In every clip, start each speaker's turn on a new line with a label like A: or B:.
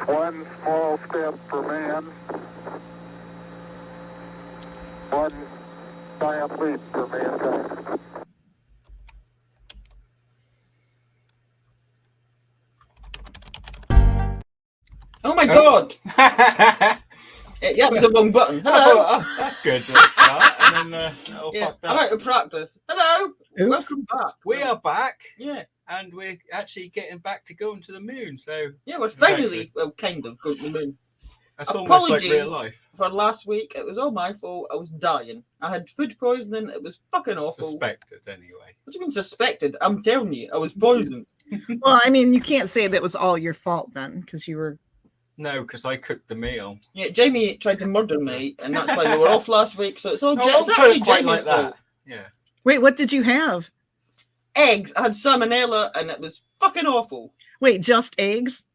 A: One small step for man, one giant leap for mankind.
B: Oh my God! Yeah, it was a wrong button. Hello.
C: Oh, that's good. Let's start. And then fucked
B: I'm
C: up.
B: out of practice. Hello.
D: Oops.
B: Welcome back.
C: We are back.
B: Yeah.
C: And we're actually getting back to going to the moon. So
B: Yeah, we're finally, well, kind of going to the moon.
C: that's almost like real
B: Apologies
C: life.
B: for last week. It was all my fault. I was dying. I had food poisoning. It was fucking awful.
C: Suspected, anyway.
B: What do you mean suspected? I'm telling you, I was poisoned.
D: Well, I mean, you can't say that was all your fault then, because you were.
C: No, because I cooked the meal.
B: Yeah, Jamie tried to murder me, and that's why we were off last week. So it's all
C: No,
B: it's
C: don't
B: actually
C: put it quite
B: Jamie's
C: like
B: fault.
C: that. Yeah.
D: Wait, what did you have?
B: Eggs. I had salmonella, and it was fucking awful.
D: Wait, just eggs?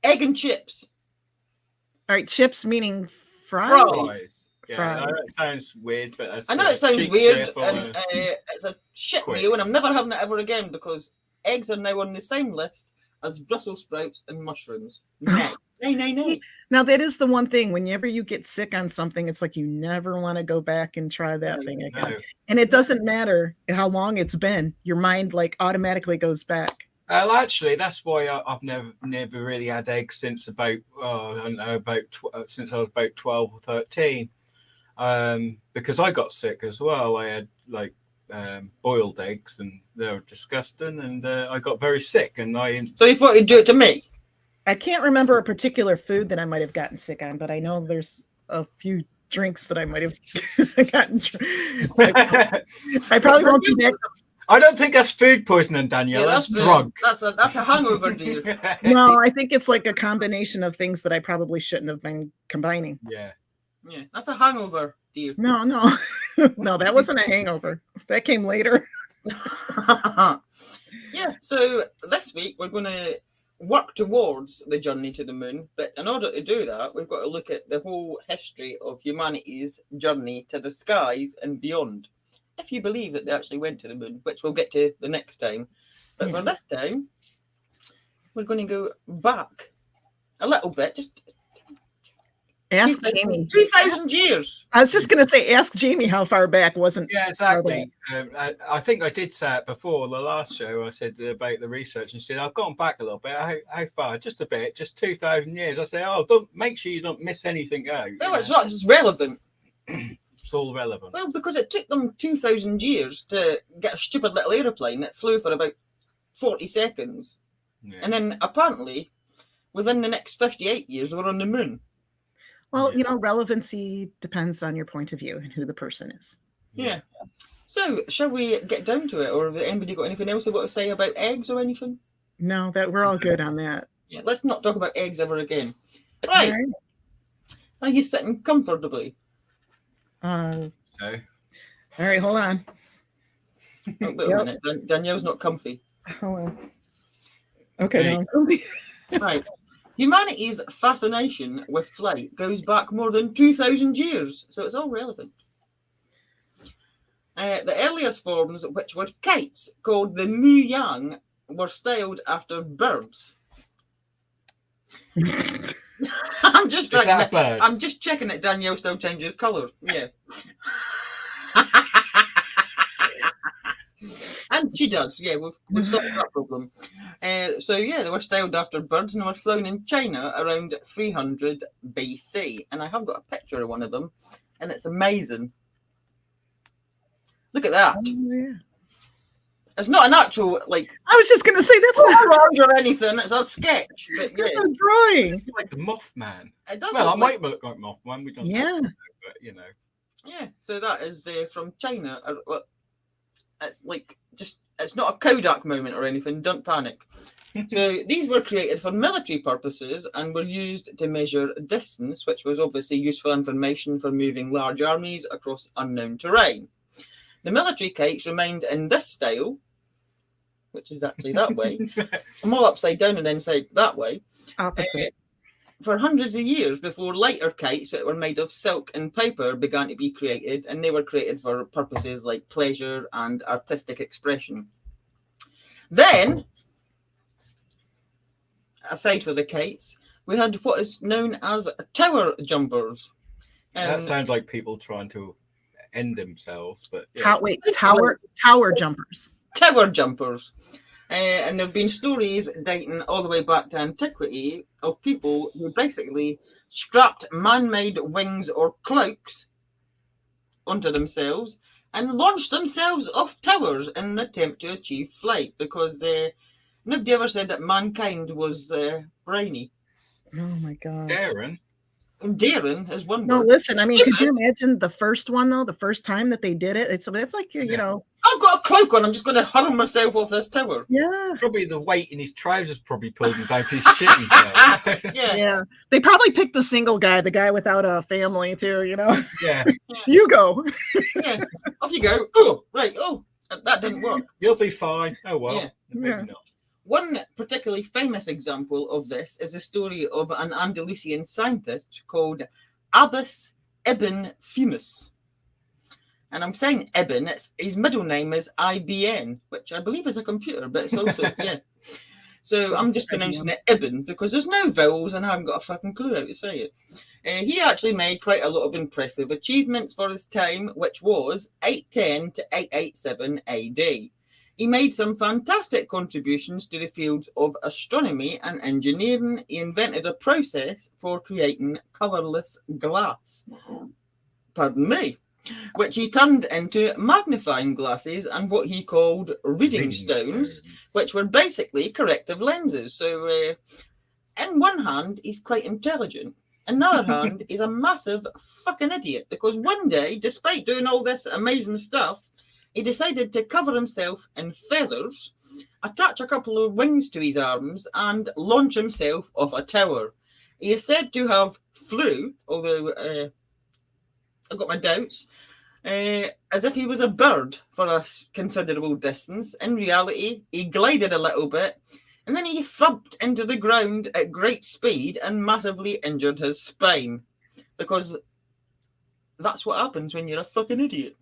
B: Egg and chips.
D: All right, chips meaning fries.
C: Fries. Yeah,
D: Fries.
C: that sounds weird, but that's
B: I know it sounds
C: cheap,
B: weird,
C: cheerful,
B: and it's a shit
C: quick.
B: meal, and I'm never having it ever again because eggs are now on the same list as Brussels sprouts and mushrooms. No. Nay.
D: Now, that is the one thing. Whenever you get sick on something, it's like you never want to go back and try that thing again.
C: No.
D: And it doesn't matter how long it's been. Your mind like automatically goes back.
C: Well, actually, that's why I've never really had eggs since about I don't know since I was about 12 or 13, because I got sick as well. I had like boiled eggs and they were disgusting, and I got very sick. And
B: So you thought you'd do it to me?
D: I can't remember a particular food that I might have gotten sick on, but I know there's a few drinks that I might have gotten. I probably won't do that.
C: I don't think that's food poisoning, Danielle. That's drug.
B: That's a hangover, dear.
D: No, I think it's like a combination of things that I probably shouldn't have been combining.
C: Yeah.
B: Yeah, that's a hangover, dear.
D: No, no, that wasn't a hangover. That came later.
B: Yeah, so this week we're going to work towards the journey to the moon, but in order to do that, we've got to look at the whole history of humanity's journey to the skies and beyond. If you believe that they actually went to the moon, which we'll get to the next time. But for this time, we're going to go back a little bit, just
D: Ask Jamie.
B: 2,000 years.
D: I was just going to say, ask Jamie how far back wasn't.
C: Yeah, exactly. I think I did say it before the last show. I said about the research and said I've gone back a little bit. How far? Just a bit, just 2,000 years. I say, don't make sure you don't miss anything out.
B: No, it's not. It's relevant.
C: It's all relevant.
B: Well, because it took them 2,000 years to get a stupid little aeroplane that flew for about 40 seconds.
C: Yeah.
B: And then apparently, within the next 58 years, we're on the moon.
D: Well, relevancy depends on your point of view and who the person is.
B: Yeah. So, shall we get down to it? Or have anybody got anything else they want to say about eggs or anything?
D: No, that we're all good on that.
B: Yeah, let's not talk about eggs ever again. Right.
D: All right.
B: Are you sitting comfortably?
D: All
C: right,
D: hold on.
B: Oh, wait a minute. Danielle's not comfy.
D: Hold on. Okay.
C: Hey.
D: No.
B: Right. Humanity's fascination with flight goes back more than 2,000 years, so it's all relevant. The earliest forms, which were kites, called the mu yang, were styled after birds. I'm just checking that Danielle still changes colour. Yeah. And she does, yeah, we've solved that problem. So, they were styled after birds and were flown in China around 300 BC. And I have got a picture of one of them, and it's amazing. Look at that.
D: Oh, yeah.
B: It's not an actual,
D: I was just going to say that's not
B: orange or anything. It's a sketch. But yeah,
D: a drawing.
C: like the Mothman.
B: it does
C: Well, I
B: look
C: might look like Mothman. We don't
D: Yeah.
C: know, but
B: Yeah, so that is from China. It's it's not a Kodak moment or anything. Don't panic. So these were created for military purposes and were used to measure distance, which was obviously useful information for moving large armies across unknown terrain. The military kites remained in this style, which is actually that way. I'm all upside down and inside that way.
D: Opposite.
B: For hundreds of years before lighter kites that were made of silk and paper began to be created, and they were created for purposes like pleasure and artistic expression. Then, aside for the kites, we had what is known as tower jumpers.
C: That sounds like people trying to end themselves, but
D: Tower jumpers.
B: Tower jumpers. And there have been stories dating all the way back to antiquity of people who basically strapped man-made wings or cloaks onto themselves and launched themselves off towers in an attempt to achieve flight, because nobody ever said that mankind was brainy.
D: Oh my god.
B: Daring is one
D: No,
B: word.
D: listen, I mean, could you imagine the first one though? The first time that they did it, it's like you know.
B: I've got a cloak on. I'm just going to hurl myself off this tower.
D: Yeah.
C: Probably the weight in his trousers probably pulled him down to his shit himself.
B: Yeah.
D: They probably picked the single guy, the guy without a family too, you know.
C: Yeah.
D: You go.
B: Yeah. Off you go. Oh, right. Oh, that didn't work.
C: You'll be fine. Oh well.
B: Yeah.
C: Maybe
D: Yeah.
C: not.
B: One particularly famous example of this is a story of an Andalusian scientist called Abbas ibn Fumus. And I'm saying Ibn, his middle name is IBN, which I believe is a computer, but it's also, yeah. So I'm just pronouncing it Ibn because there's no vowels and I haven't got a fucking clue how to say it. He actually made quite a lot of impressive achievements for his time, which was 810 to 887 AD. He made some fantastic contributions to the fields of astronomy and engineering. He invented a process for creating colourless glass. Pardon me. Which he turned into magnifying glasses and what he called reading stones, which were basically corrective lenses. So, in one hand, he's quite intelligent. In the other hand, he's a massive fucking idiot, because one day, despite doing all this amazing stuff, he decided to cover himself in feathers, attach a couple of wings to his arms, and launch himself off a tower. He is said to have flew, although I've got my doubts, as if he was a bird for a considerable distance. In reality, he glided a little bit, and then he thumped into the ground at great speed and massively injured his spine, because that's what happens when you're a fucking idiot.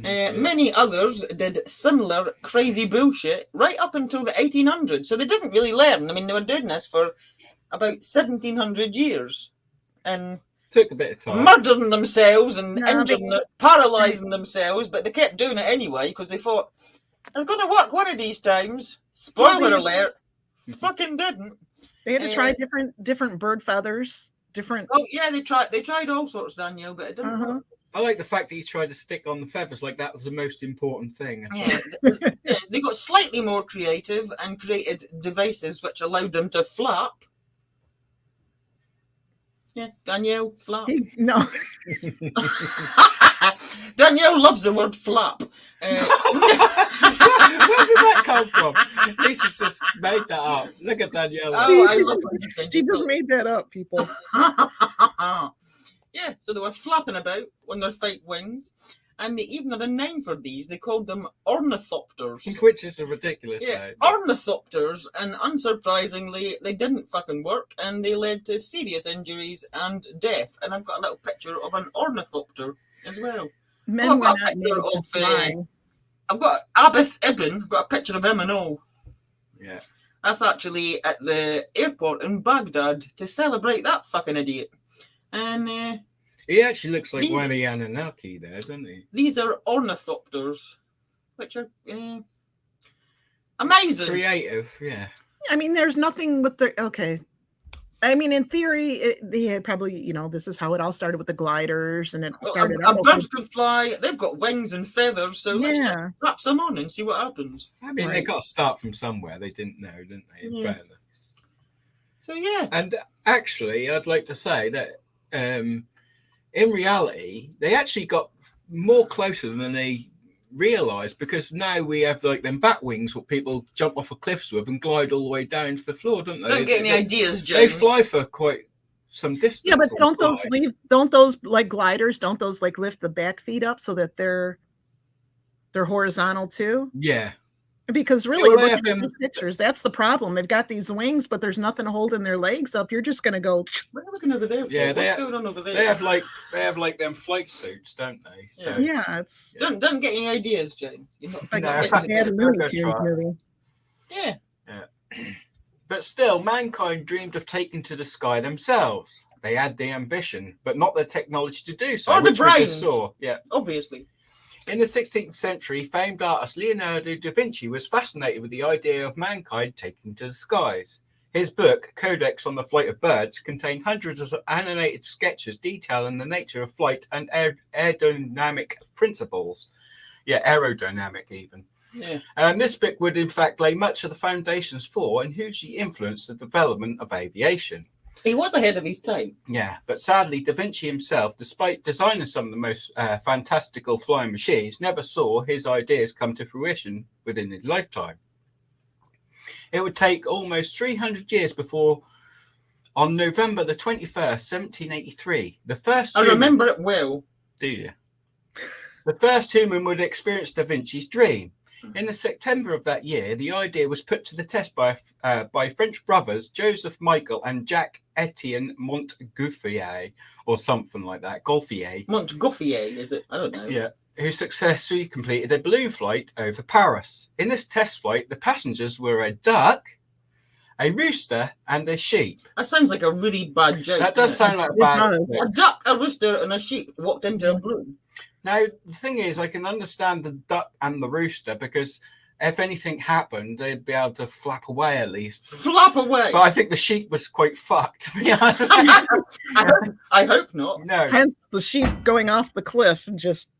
B: Many others did similar crazy bullshit right up until the 1800s, so they didn't really learn. I mean, they were doing this for about 1700 years and
C: took a bit of time,
B: murdering themselves and injuring, paralysing themselves, but they kept doing it anyway because they thought it's going to work one of these times. Spoiler alert, fucking didn't.
D: They had to try different bird feathers. Different.
B: Oh yeah, they tried all sorts, Danielle, but it didn't work.
C: I like the fact that he tried to stick on the feathers, like that was the most important thing.
B: Yeah, they got slightly more creative and created devices which allowed them to flap. Yeah, Danielle, flap.
D: No.
B: Danielle loves the word flap.
C: Where did that come from? Lisa's just made that up. Look at Danielle.
B: Oh, I love it.
D: She just made that up, people.
B: Yeah, so they were flapping about on their fake wings, and they even had a name for these. They called them ornithopters.
C: Which is a ridiculous name.
B: Ornithopters, and unsurprisingly, they didn't fucking work, and they led to serious injuries and death. And I've got a little picture of an ornithopter as well.
D: Men were not made to fly.
B: I've got Abbas Ibn, I've got a picture of him and all.
C: Yeah.
B: That's actually at the airport in Baghdad to celebrate that fucking idiot. And
C: he actually looks like one of the Anunnaki there, doesn't he?
B: These are ornithopters, which are amazing.
C: Creative, yeah.
D: I mean, there's nothing with the... Okay. I mean, in theory, they had probably, this is how it all started with the gliders, and it started out...
B: Birds could fly. They've got wings and feathers, so let's just wrap some on and see what happens.
C: I mean, they got to start from somewhere. They didn't know, didn't they? In fairness.
B: So, yeah.
C: And actually, I'd like to say that in reality, they actually got more closer than they realised, because now we have like them bat wings what people jump off of cliffs with and glide all the way down to the floor, don't they?
B: Don't get any ideas, James.
C: They fly for quite some distance.
D: Yeah, but don't those like gliders, don't those like lift the back feet up so that they're horizontal too?
C: Yeah.
D: Because really, looking at these pictures, that's the problem. They've got these wings, but there's nothing holding their legs up. You're just going to go.
B: What are you looking over there for?
C: Yeah,
B: what's going on over there?
C: They have like them flight suits, don't they? So,
D: yeah, it's.
B: Don't get any ideas, James. You're not
D: like a bad Looney Tunes movie.
B: Yeah.
C: Yeah. But still, mankind dreamed of taking to the sky themselves. They had the ambition, but not the technology to do so.
B: Or the
C: which we just
B: brains.
C: saw. Yeah.
B: Obviously.
C: In the 16th century, famed artist Leonardo da Vinci was fascinated with the idea of mankind taking to the skies. His book, Codex on the Flight of Birds, contained hundreds of animated sketches detailing the nature of flight and aerodynamic principles. Yeah, aerodynamic even.
B: Yeah.
C: This book would in fact lay much of the foundations for and hugely influence the development of aviation.
B: He was ahead of his time.
C: Yeah, but sadly, Da Vinci himself, despite designing some of the most fantastical flying machines, never saw his ideas come to fruition within his lifetime. It would take almost 300 years before, on November the 21st, 1783, the first
B: I
C: human...
B: remember it well.
C: Do you? The first human would experience Da Vinci's dream. In the September of that year, the idea was put to the test by French brothers Joseph Michael and Jacques Etienne Montgolfier, or something like that. Golfier.
B: Montgolfier, is it? I don't know.
C: Yeah, who successfully completed a balloon flight over Paris. In this test flight, the passengers were a duck, a rooster, and a sheep.
B: That sounds like a really bad joke.
C: That does sound like a bad
D: does.
C: joke.
B: A duck, a rooster, and a sheep walked into a balloon.
C: Now, the thing is, I can understand the duck and the rooster because if anything happened, they'd be able to flap away at least.
B: Flap away.
C: But I think the sheep was quite fucked, to be honest.
B: I hope not.
C: No.
D: Hence the sheep going off the cliff and just.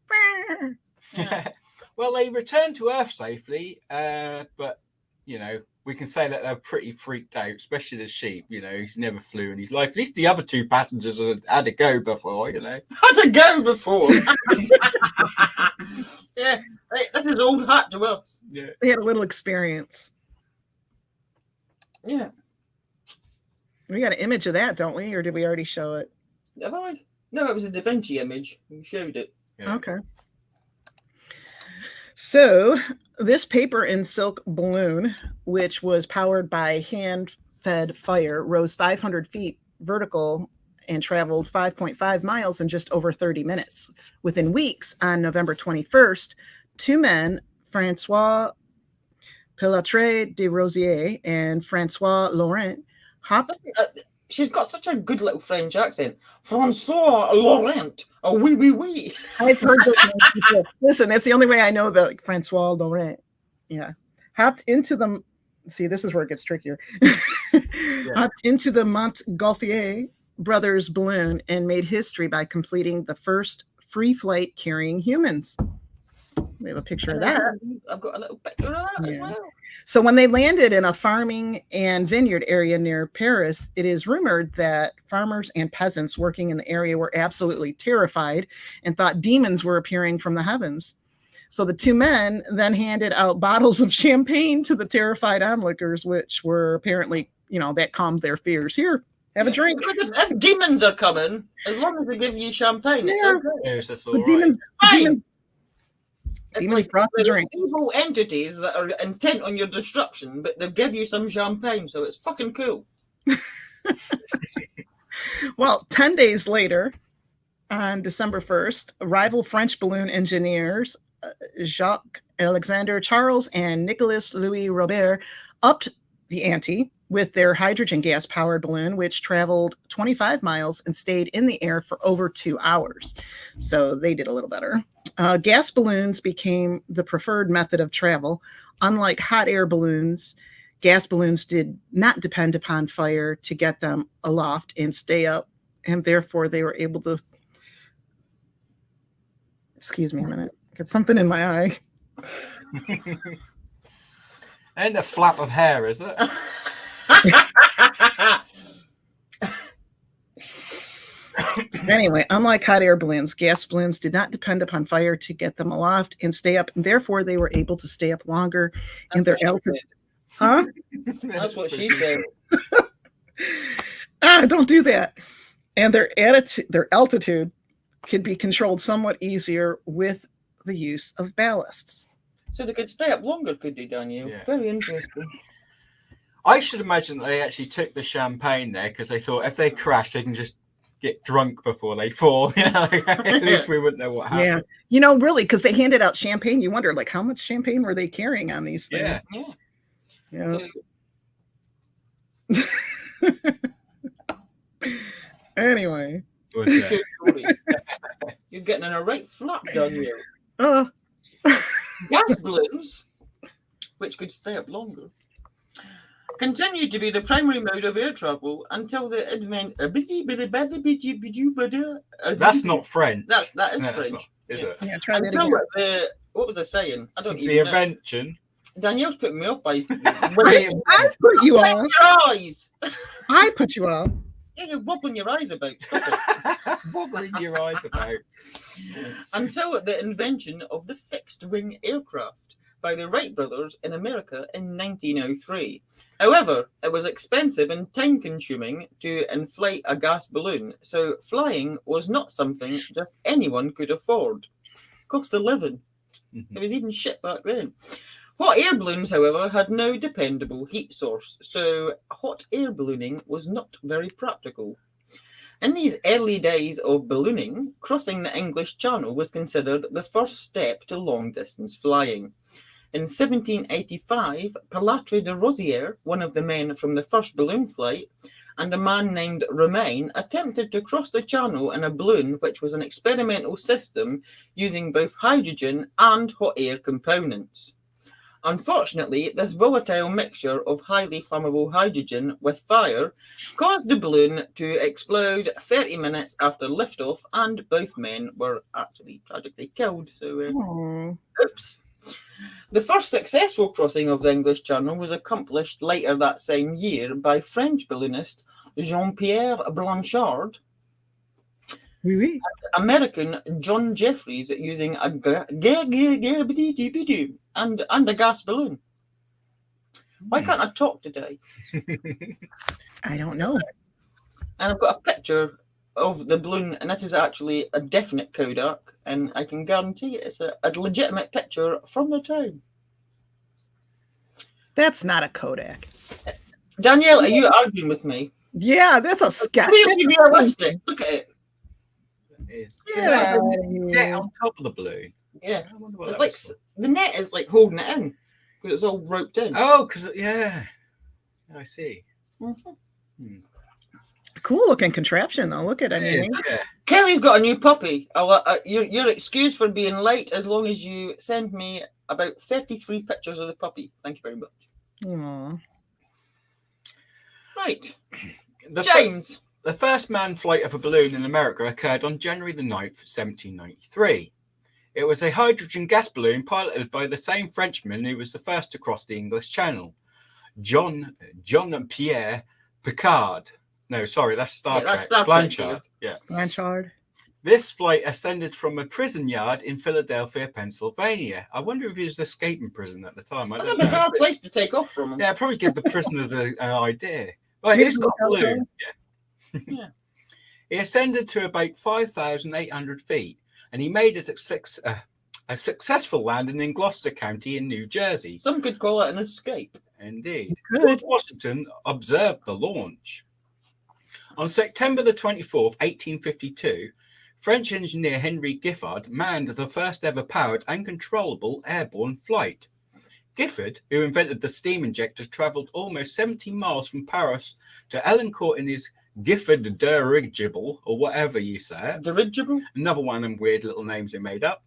C: Well, they returned to Earth safely, but, you know, we can say that they're pretty freaked out, especially the sheep. You know, he's never flew in his life. At least the other two passengers had a go before, you know.
B: Had to go before. Yeah, this is old hat to us.
C: Yeah.
D: They had a little experience.
B: Yeah.
D: We got an image of that, don't we? Or did we already show it?
B: Have I? No, it was a Da Vinci image. We showed it.
C: Yeah.
D: Okay. So this paper and silk balloon, which was powered by hand-fed fire, rose 500 feet vertical and traveled 5.5 miles in just over 30 minutes. Within weeks, on November 21st, two men, Francois Pilatre de Rosier and Francois Laurent, hopped.
B: She's got such a good little French accent. Francois Laurent. Oh, oui, oui, oui.
D: I've heard those names before. Listen, that's the only way I know the Francois Laurent. Yeah. Hopped into the, see, this is where it gets trickier. Hopped into the Montgolfier brothers balloon and made history by completing the first free flight carrying humans. We have a picture of that.
B: I've got a little picture of that as well.
D: So when they landed in a farming and vineyard area near Paris, it is rumored that farmers and peasants working in the area were absolutely terrified and thought demons were appearing from the heavens. So the two men then handed out bottles of champagne to the terrified onlookers, which were apparently, you know, that calmed their fears. Here, have a drink.
B: If demons are coming, as long as they give you champagne, it's okay.
C: Yes, that's all
D: The
C: right.
D: demons
B: It's
D: demons
B: like
D: brought the
B: they're
D: drink.
B: evil entities that are intent on your destruction, but they'll give you some champagne, so it's fucking cool.
D: Well, 10 days later, on December 1st, rival French balloon engineers Jacques Alexander Charles and Nicolas Louis Robert upped the ante with their hydrogen gas powered balloon, which traveled 25 miles and stayed in the air for over 2 hours. So they did a little better. Gas balloons became the preferred method of travel. Unlike hot air balloons, gas balloons did not depend upon fire to get them aloft and stay up, and therefore they were able to. Excuse me a minute. Got something in my eye.
C: And a flap of hair, is it?
D: Anyway, unlike hot air balloons, gas balloons did not depend upon fire to get them aloft and stay up, and therefore they were able to stay up longer in their altitude. Huh?
B: That's what she said.
D: Don't do that. And their altitude could be controlled somewhat easier with the use of ballasts.
B: So they could stay up longer, could they, Danielle?
C: Yeah.
B: Very interesting.
C: I should imagine that they actually took the champagne there because they thought if they crash, they can just get drunk before they fall. You know, at least we wouldn't know what happened.
D: Yeah. You know, really, because they handed out champagne, you wonder, like, how much champagne were they carrying on these things?
C: Yeah.
B: Yeah.
D: Yeah.
B: So,
D: Anyway.
C: What's
B: True
C: that?
B: story. You're getting in a right flap, Danielle.
D: Uh,
B: Gas balloons, which could stay up longer, continued to be the primary mode of air travel until the advent.
C: That's not French.
B: That is
C: No, that's
B: French.
C: not, is
B: Yeah.
C: it?
D: yeah, try that
B: Until
D: again.
B: what was I saying? I don't
C: The
B: even know.
C: invention.
B: Danielle's putting me off by
D: I put you
B: Blink
D: off.
B: your eyes.
D: I put you off.
B: Yeah, you're wobbling your eyes about. Stop it.
C: Wobbling your eyes about.
B: Until the invention of the fixed-wing aircraft by the Wright brothers in America in 1903. However, it was expensive and time-consuming to inflate a gas balloon, so flying was not something just anyone could afford. Cost of living. It was even shit back then. Hot air balloons, however, had no dependable heat source, so hot air ballooning was not very practical. In these early days of ballooning, crossing the English Channel was considered the first step to long-distance flying. In 1785, Pilatre de Rosière, one of the men from the first balloon flight, and a man named Romain attempted to cross the Channel in a balloon which was an experimental system using both hydrogen and hot air components. Unfortunately, this volatile mixture of highly flammable hydrogen with fire caused the balloon to explode 30 minutes after liftoff, and both men were actually tragically killed. So,
D: Aw.
B: oops. The first successful crossing of the English Channel was accomplished later that same year by French balloonist Jean-Pierre Blanchard,
D: Oui, oui.
B: American John Jeffries using a and a gas balloon. Why can't I talk today?
D: I don't know.
B: And I've got a picture of the balloon, and this is actually a definite Kodak, and I can guarantee it's a legitimate picture from the time.
D: That's not a Kodak.
B: Danielle, are you arguing with me?
D: Yeah, that's a sketch.
B: Please be realistic. Look at it.
C: It is.
D: Yeah.
C: Get on top of the balloon.
B: Yeah.
C: I wonder what
B: It's
C: that
B: like
C: was
B: the net is like holding it in because it's all roped in.
C: for. Oh, because yeah, I see.
B: Mhm.
D: Cool looking contraption though. Look at it. I
C: It
D: mean,
C: is, yeah.
B: Kelly's got a new puppy. You're excused for being late as long as you send me about 33 pictures of the puppy. Thank you very much.
D: aw.
B: Right.
C: The
B: James.
C: The first manned flight of a balloon in America occurred on January the 9th, 1793. It was a hydrogen gas balloon piloted by the same Frenchman who was the first to cross the English Channel, John Pierre Picard. No, sorry, that's Star Trek.
B: That's Star Trek,
C: Blanchard. Yeah.
D: Blanchard.
C: This flight ascended from a prison yard in Philadelphia, Pennsylvania. I wonder if he was escaping prison at the time. I
B: That's
C: don't
B: a
C: know.
B: bizarre place to take off from.
C: Yeah, probably give the prisoners an idea. Right,
D: Maybe
C: he's got a
D: hotel.
C: balloon.
B: Yeah.
C: He ascended to about 5,800 feet, and he made a successful landing in Gloucester County in New Jersey.
B: Some could call it an escape.
C: Indeed.
D: Good.
C: George Washington observed the launch. On September the 24th, 1852, French engineer Henry Giffard manned the first ever powered and controllable airborne flight. Giffard, who invented the steam injector, travelled almost 70 miles from Paris to Elincourt in his Giffard dirigible, or whatever you say it.
B: Dirigible?
C: Another one of them weird little names they made up.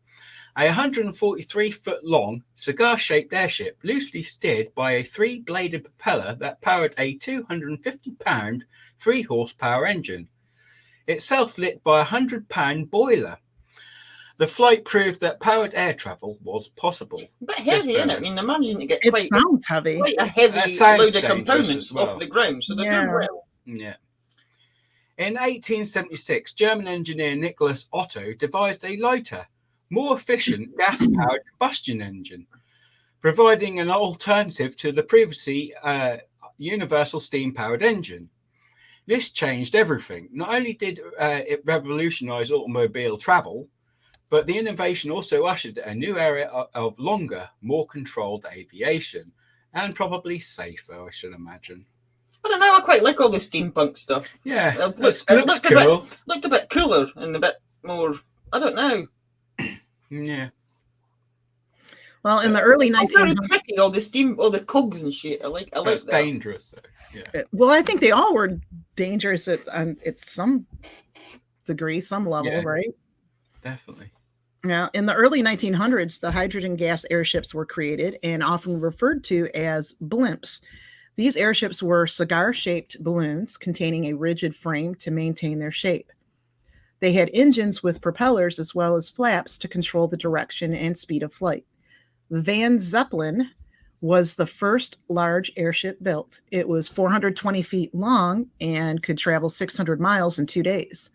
C: A 143-foot long, cigar-shaped airship, loosely steered by a 3-bladed propeller that powered a 250-pound, 3-horsepower engine, itself lit by a 100-pound boiler. The flight proved that powered air travel was possible.
B: A bit heavy,
C: Just
B: isn't it? I mean, they're managing to get
D: It
B: quite
D: sounds heavy.
B: a heavy
C: That sounds
B: load of
C: dangerous
B: components
C: as well.
B: off the ground, so they're
D: Yeah.
B: doing well.
C: Yeah. In 1876, German engineer Nicholas Otto devised a lighter, more efficient gas-powered combustion engine, providing an alternative to the previously universal steam-powered engine. This changed everything. Not only did it revolutionize automobile travel, but the innovation also ushered a new era of longer, more controlled aviation, and probably safer, I should imagine.
B: I don't know, I quite like all the steampunk stuff.
C: Yeah,
B: It
C: looks
B: looked
C: cool.
B: Looked a bit cooler and a bit more, I don't know.
C: Yeah.
D: Well, in the early
B: Oh, very
D: 1900s,
B: pretty, all the steam, all the cogs and shit. I like
C: That's
B: that.
C: dangerous, though. Yeah.
D: well, I think they all were dangerous at some degree, some level,
C: Yeah.
D: right?
C: Definitely.
D: Now, in the early 1900s, the hydrogen gas airships were created and often referred to as blimps. These airships were cigar-shaped balloons containing a rigid frame to maintain their shape. They had engines with propellers as well as flaps to control the direction and speed of flight. Van Zeppelin was the first large airship built. It was 420 feet long and could travel 600 miles in 2 days.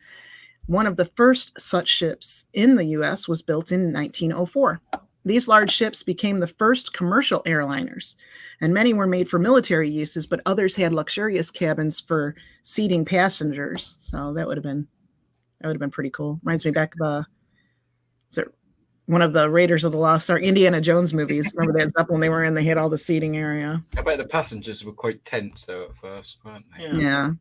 D: One of the first such ships in the U.S. was built in 1904. These large ships became the first commercial airliners, and many were made for military uses, but others had luxurious cabins for seating passengers. So that would have been pretty cool. Reminds me back to one of the Raiders of the Lost Ark, Indiana Jones movies. Remember that Zeppelin they were in? They had all the seating area.
C: I bet the passengers were quite tense though at first, weren't they?
D: Yeah.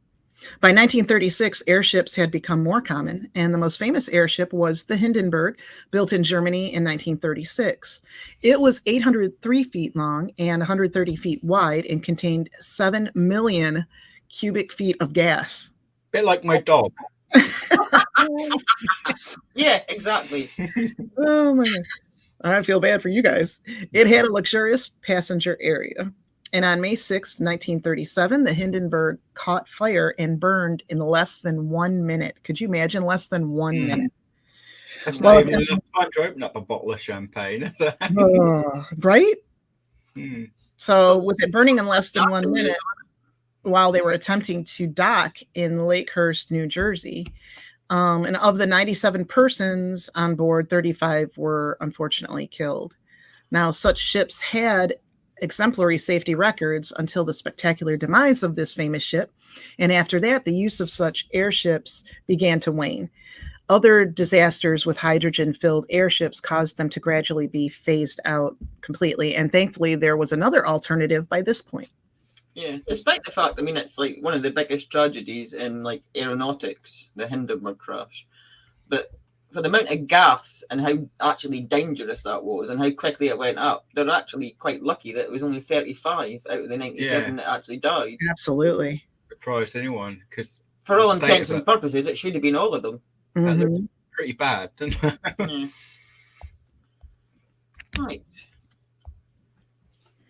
D: By 1936, airships had become more common, and the most famous airship was the Hindenburg, built in Germany in 1936. It was 803 feet long and 130 feet wide and contained 7 million cubic feet of gas.
C: Bit like my dog.
B: Yeah, exactly.
D: Oh my God. I feel bad for you guys. It had a luxurious passenger area. And on May 6, 1937, the Hindenburg caught fire and burned in less than 1 minute. Could you imagine less than 1 minute?
C: That's
D: Well,
C: not even enough time to open up a bottle of champagne. Is it?
D: Right?
C: Mm.
D: So with it burning in less than 1 minute while they were attempting to dock in Lakehurst, New Jersey, and of the 97 persons on board, 35 were unfortunately killed. Now, such ships had exemplary safety records until the spectacular demise of this famous ship, and after that, the use of such airships began to wane. Other disasters with hydrogen-filled airships caused them to gradually be phased out completely, and thankfully, there was another alternative by this point.
B: Yeah, despite the fact, I mean, it's like one of the biggest tragedies in like aeronautics, the Hindenburg crash. But for the amount of gas and how actually dangerous that was and how quickly it went up, they're actually quite lucky that it was only 35 out of the 97 that actually died.
D: Absolutely.
C: Surprised anyone, because
B: For all intents and purposes, it should have been all of them.
C: That looks pretty bad, doesn't it?
B: Yeah. Right.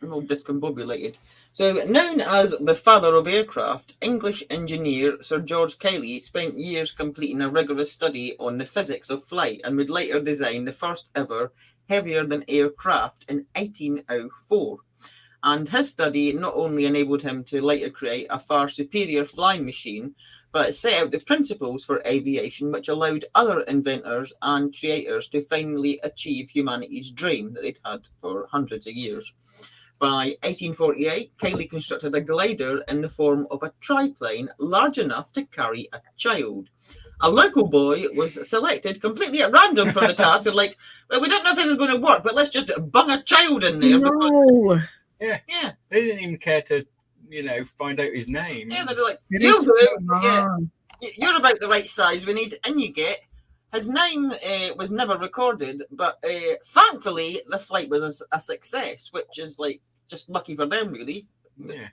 B: I'm all discombobulated. So, known as the father of aircraft, English engineer Sir George Cayley spent years completing a rigorous study on the physics of flight and would later design the first ever heavier-than-air craft in 1804. And his study not only enabled him to later create a far superior flying machine, but it set out the principles for aviation which allowed other inventors and creators to finally achieve humanity's dream that they'd had for hundreds of years. By 1848, Cayley constructed a glider in the form of a triplane large enough to carry a child. A local boy was selected completely at random for the task. They're like, well, we don't know if this is going to work, but let's just bung a child in there.
D: No.
C: Yeah. They didn't even care to, find out his name.
B: Yeah, they're like,
D: It
B: you're about the right size we need, and you get. His name was never recorded, but thankfully the flight was a success, which is like just lucky for them, really.
C: Yeah.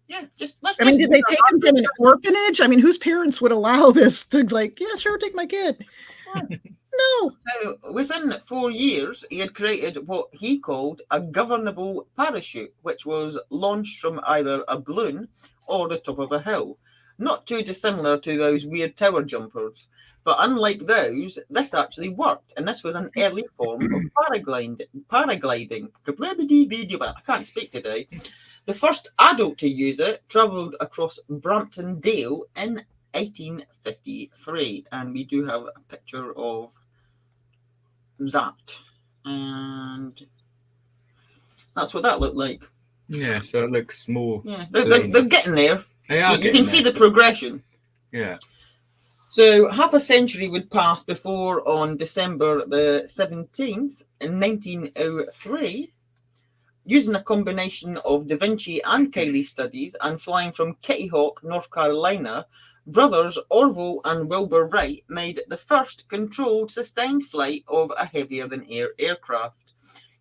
B: Yeah,
D: did they take him from an orphanage? I mean, whose parents would allow this to yeah, sure, take my kid. No.
B: So, within 4 years, he had created what he called a governable parachute, which was launched from either a balloon or the top of a hill. Not too dissimilar to those weird tower jumpers. But unlike those, this actually worked, and this was an early form of paragliding. I can't speak today. The first adult to use it travelled across Brampton Dale in 1853, and we do have a picture of that, and that's what that looked like.
C: Yeah, so it looks more.
B: Yeah, they're getting there.
C: They are.
B: You can see the progression.
C: Yeah.
B: So half a century would pass before, on December the 17th in 1903, using a combination of Da Vinci and Cayley studies and flying from Kitty Hawk, North Carolina, brothers Orville and Wilbur Wright made the first controlled sustained flight of a heavier-than-air aircraft.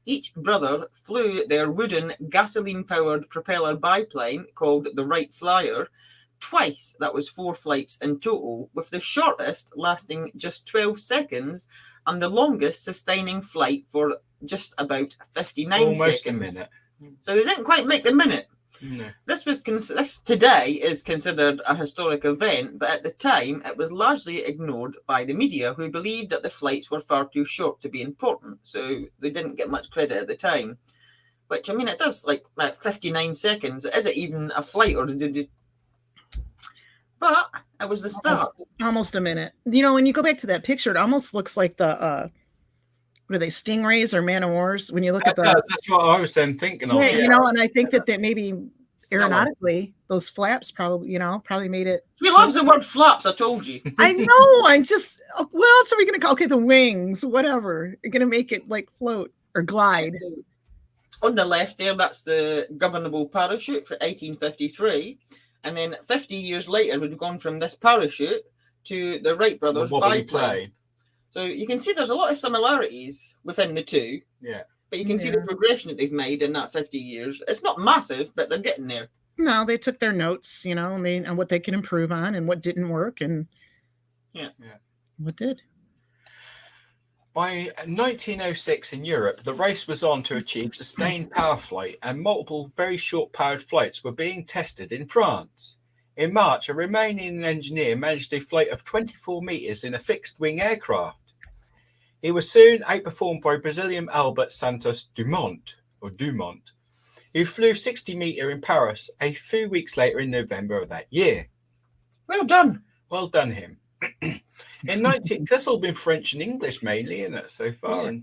B: each brother flew their wooden gasoline-powered propeller biplane called the Wright Flyer twice. That was 4 flights in total, with the shortest lasting just 12 seconds and the longest sustaining flight for just about 59
C: Almost
B: seconds.
C: a minute.
B: So they didn't quite make the minute.
C: No.
B: This today is considered a historic event, but at the time it was largely ignored by the media, who believed that the flights were far too short to be important. So they didn't get much credit at the time. Which, I mean, it does like 59 seconds. Is it even a flight, or did it? But it was the start.
D: Almost a minute. You know, when you go back to that picture, it almost looks like the what are they, stingrays or man o' wars? When you look at the
C: That's what I was then thinking of.
D: yeah, you know, and I think that maybe aeronautically those flaps probably made it.
B: He loves the word flaps. I told you.
D: I know. I'm just what else are we gonna call? Okay, the wings, whatever. You're gonna make it like float or glide.
B: On the left there, that's the governable parachute for 1853. And then 50 years later, we've gone from this parachute to the Wright brothers biplane. So you can see there's a lot of similarities within the two.
C: Yeah.
B: But you can see the progression that they've made in that 50 years. It's not massive, but they're getting there.
D: No, they took their notes, you know, and what they can improve on and what didn't work and what did.
C: By 1906 in Europe, the race was on to achieve sustained power flight, and multiple very short powered flights were being tested in France. In March, a Romanian engineer managed a flight of 24 meters in a fixed wing aircraft. He was soon outperformed by Brazilian Albert Santos Dumont, who flew 60 meter in Paris a few weeks later in November of that year.
B: Well done.
C: Well done, him. That's all been French and English mainly, isn't it, so far?
B: Yeah.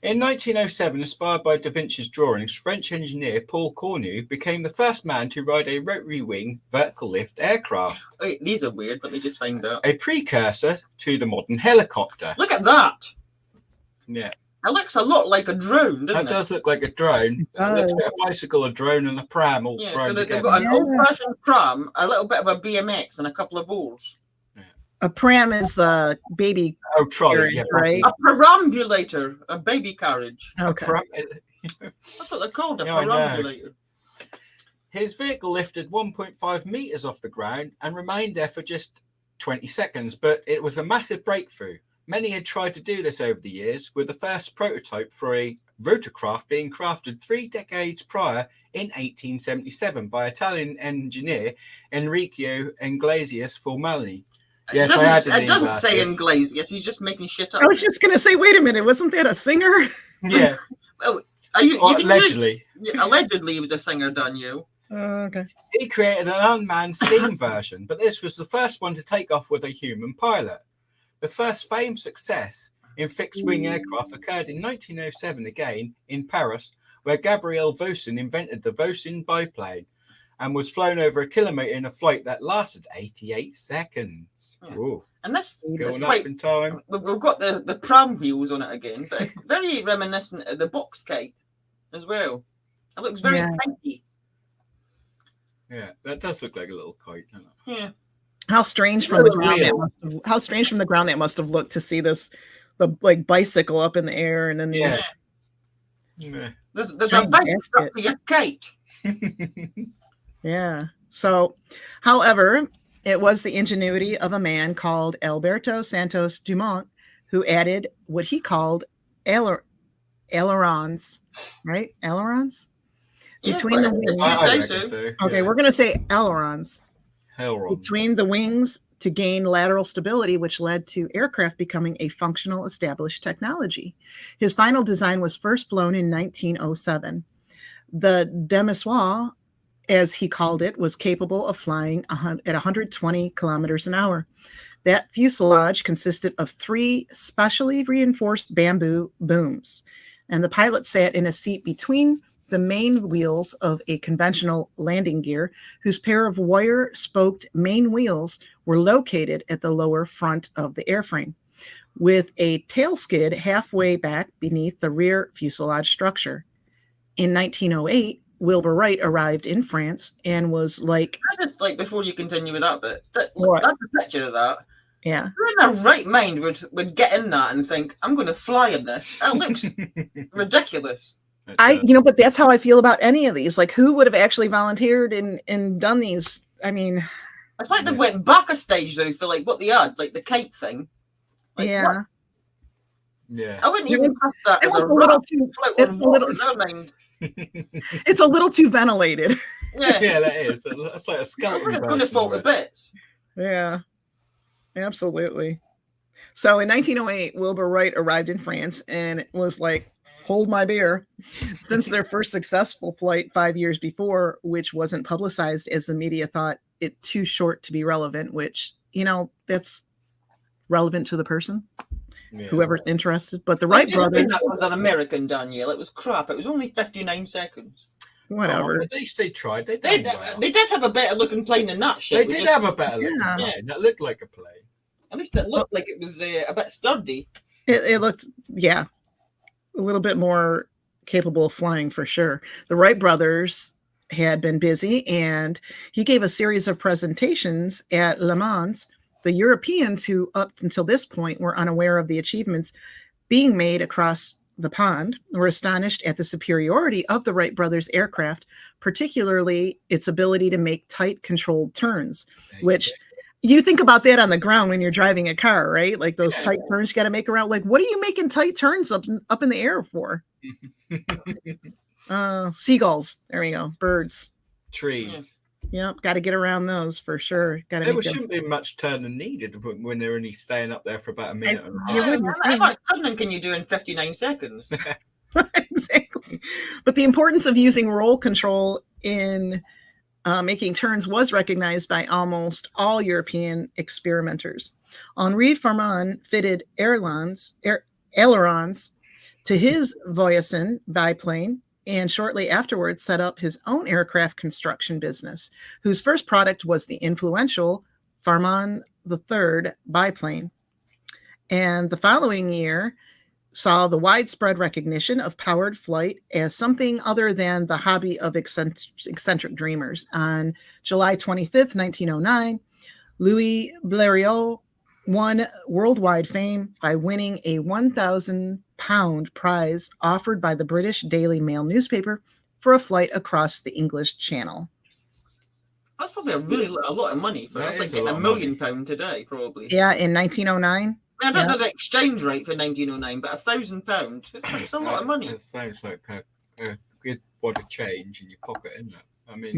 C: In 1907, inspired by Da Vinci's drawings, French engineer Paul Cornu became the first man to ride a rotary wing vertical lift aircraft.
B: Wait, these are weird, but they just find out.
C: A precursor to the modern helicopter.
B: Look at that.
C: Yeah.
B: It looks a lot like a drone, doesn't it?
C: That does look like a drone. It looks like a bicycle, a drone, and a pram all
B: Yeah,
C: thrown
B: so they've
C: together.
B: got an old-fashioned pram, a little bit of a BMX, and a couple of oars.
D: A pram is the baby
C: trolley,
D: carriage,
C: yeah,
D: right?
B: A perambulator, a baby carriage.
D: Okay.
B: That's what they're called, a
C: Yeah, I know.
B: perambulator.
C: His vehicle lifted 1.5 meters off the ground and remained there for just 20 seconds, but it was a massive breakthrough. Many had tried to do this over the years, with the first prototype for a rotorcraft being crafted 3 decades prior in 1877 by Italian engineer Enrico Iglesias Formali. Yes,
B: it doesn't say Iglesias. He's just making shit up.
D: I was just gonna say, wait a minute, wasn't that a singer?
C: Yeah. Allegedly.
B: Allegedly, he was a singer, Danielle.
D: Okay.
C: He created an unmanned steam version, but this was the first one to take off with a human pilot. The first famed success in fixed-wing aircraft occurred in 1907 again in Paris, where Gabriel Voisin invented the Voisin biplane and was flown over a kilometre in a flight that lasted 88 seconds.
B: Yeah.
C: Ooh.
B: And this is
C: Going up in time.
B: We've got the pram wheels on it again, but it's very reminiscent of the box kite as well. It looks very kitey.
C: Yeah, that does look like a little kite, doesn't it?
B: Yeah.
D: How strange from the ground that must have looked to see the like bicycle up in the air and then
B: There's a bike stuck to your kite.
D: Yeah. So, however, it was the ingenuity of a man called Alberto Santos Dumont who added what he called ailerons, right? Ailerons? Between the wings. Okay, we're going to say ailerons. Between the wings to gain lateral stability, which led to aircraft becoming a functional established technology. His final design was first flown in 1907. The Demoiselle, as he called it, was capable of flying at 120 kilometers an hour. That fuselage consisted of 3 specially reinforced bamboo booms, and the pilot sat in a seat between the main wheels of a conventional landing gear, whose pair of wire-spoked main wheels were located at the lower front of the airframe, with a tail skid halfway back beneath the rear fuselage structure. In 1908, Wilbur Wright arrived in France and was like...
B: Just like before you continue with that bit, that's a picture of that.
D: Yeah.
B: Who in their right mind would get in that and think, I'm going to fly in this? It looks ridiculous.
D: But that's how I feel about any of these. Like, who would have actually volunteered and done these? I mean,
B: it's like they went back a stage though for like what they had, like the kite thing. Like,
D: yeah.
B: what?
C: Yeah.
B: I wouldn't even trust that.
D: It's a little too.
B: Never mind.
D: It's a little too ventilated.
B: Yeah,
C: that is. It's like a skeleton.
B: It's going to fall to bits.
D: Yeah, absolutely. So in 1908, Wilbur Wright arrived in France and was like, hold my beer, since their first successful flight 5 years before, which wasn't publicized as the media thought it too short to be relevant, which, that's relevant to the person, whoever's interested. But the Wright brothers...
B: That was an American, Danielle. It was crap. It was only 59 seconds.
D: Whatever.
C: At least they tried. They
B: did have a better looking plane than that shit.
C: They did have a better looking plane. That looked like a plane.
B: At least it looked like it was a bit sturdy.
D: It looked, a little bit more capable of flying for sure. The Wright brothers had been busy, and he gave a series of presentations at Le Mans. The Europeans, who up until this point were unaware of the achievements being made across the pond, were astonished at the superiority of the Wright brothers aircraft, particularly its ability to make tight, controlled turns, which you think about that on the ground when you're driving a car, right? Like those tight turns you got to make around. Like, what are you making tight turns up in the air for? Seagulls. There we go. Birds.
C: Trees.
D: Yep, got to get around those for sure.
C: There shouldn't be much turning needed when they're only staying up there for about a minute.
B: How much turning can you do in 59 seconds?
D: Exactly. But the importance of using roll control in making turns was recognized by almost all European experimenters. Henri Farman fitted ailerons to his Voisin biplane, and shortly afterwards set up his own aircraft construction business, whose first product was the influential Farman III biplane. And the following year saw the widespread recognition of powered flight as something other than the hobby of eccentric dreamers. On July 25th, 1909, Louis Blériot won worldwide fame by winning a £1,000 prize offered by the British Daily Mail newspaper for a flight across the English Channel.
B: That's probably a lot of money for like getting £1 million today, probably.
D: Yeah, in 1909.
B: I don't know the exchange rate for 1909, but £1,000, it's a lot of money.
C: It sounds like a good wad of change in your pocket, isn't it? I mean,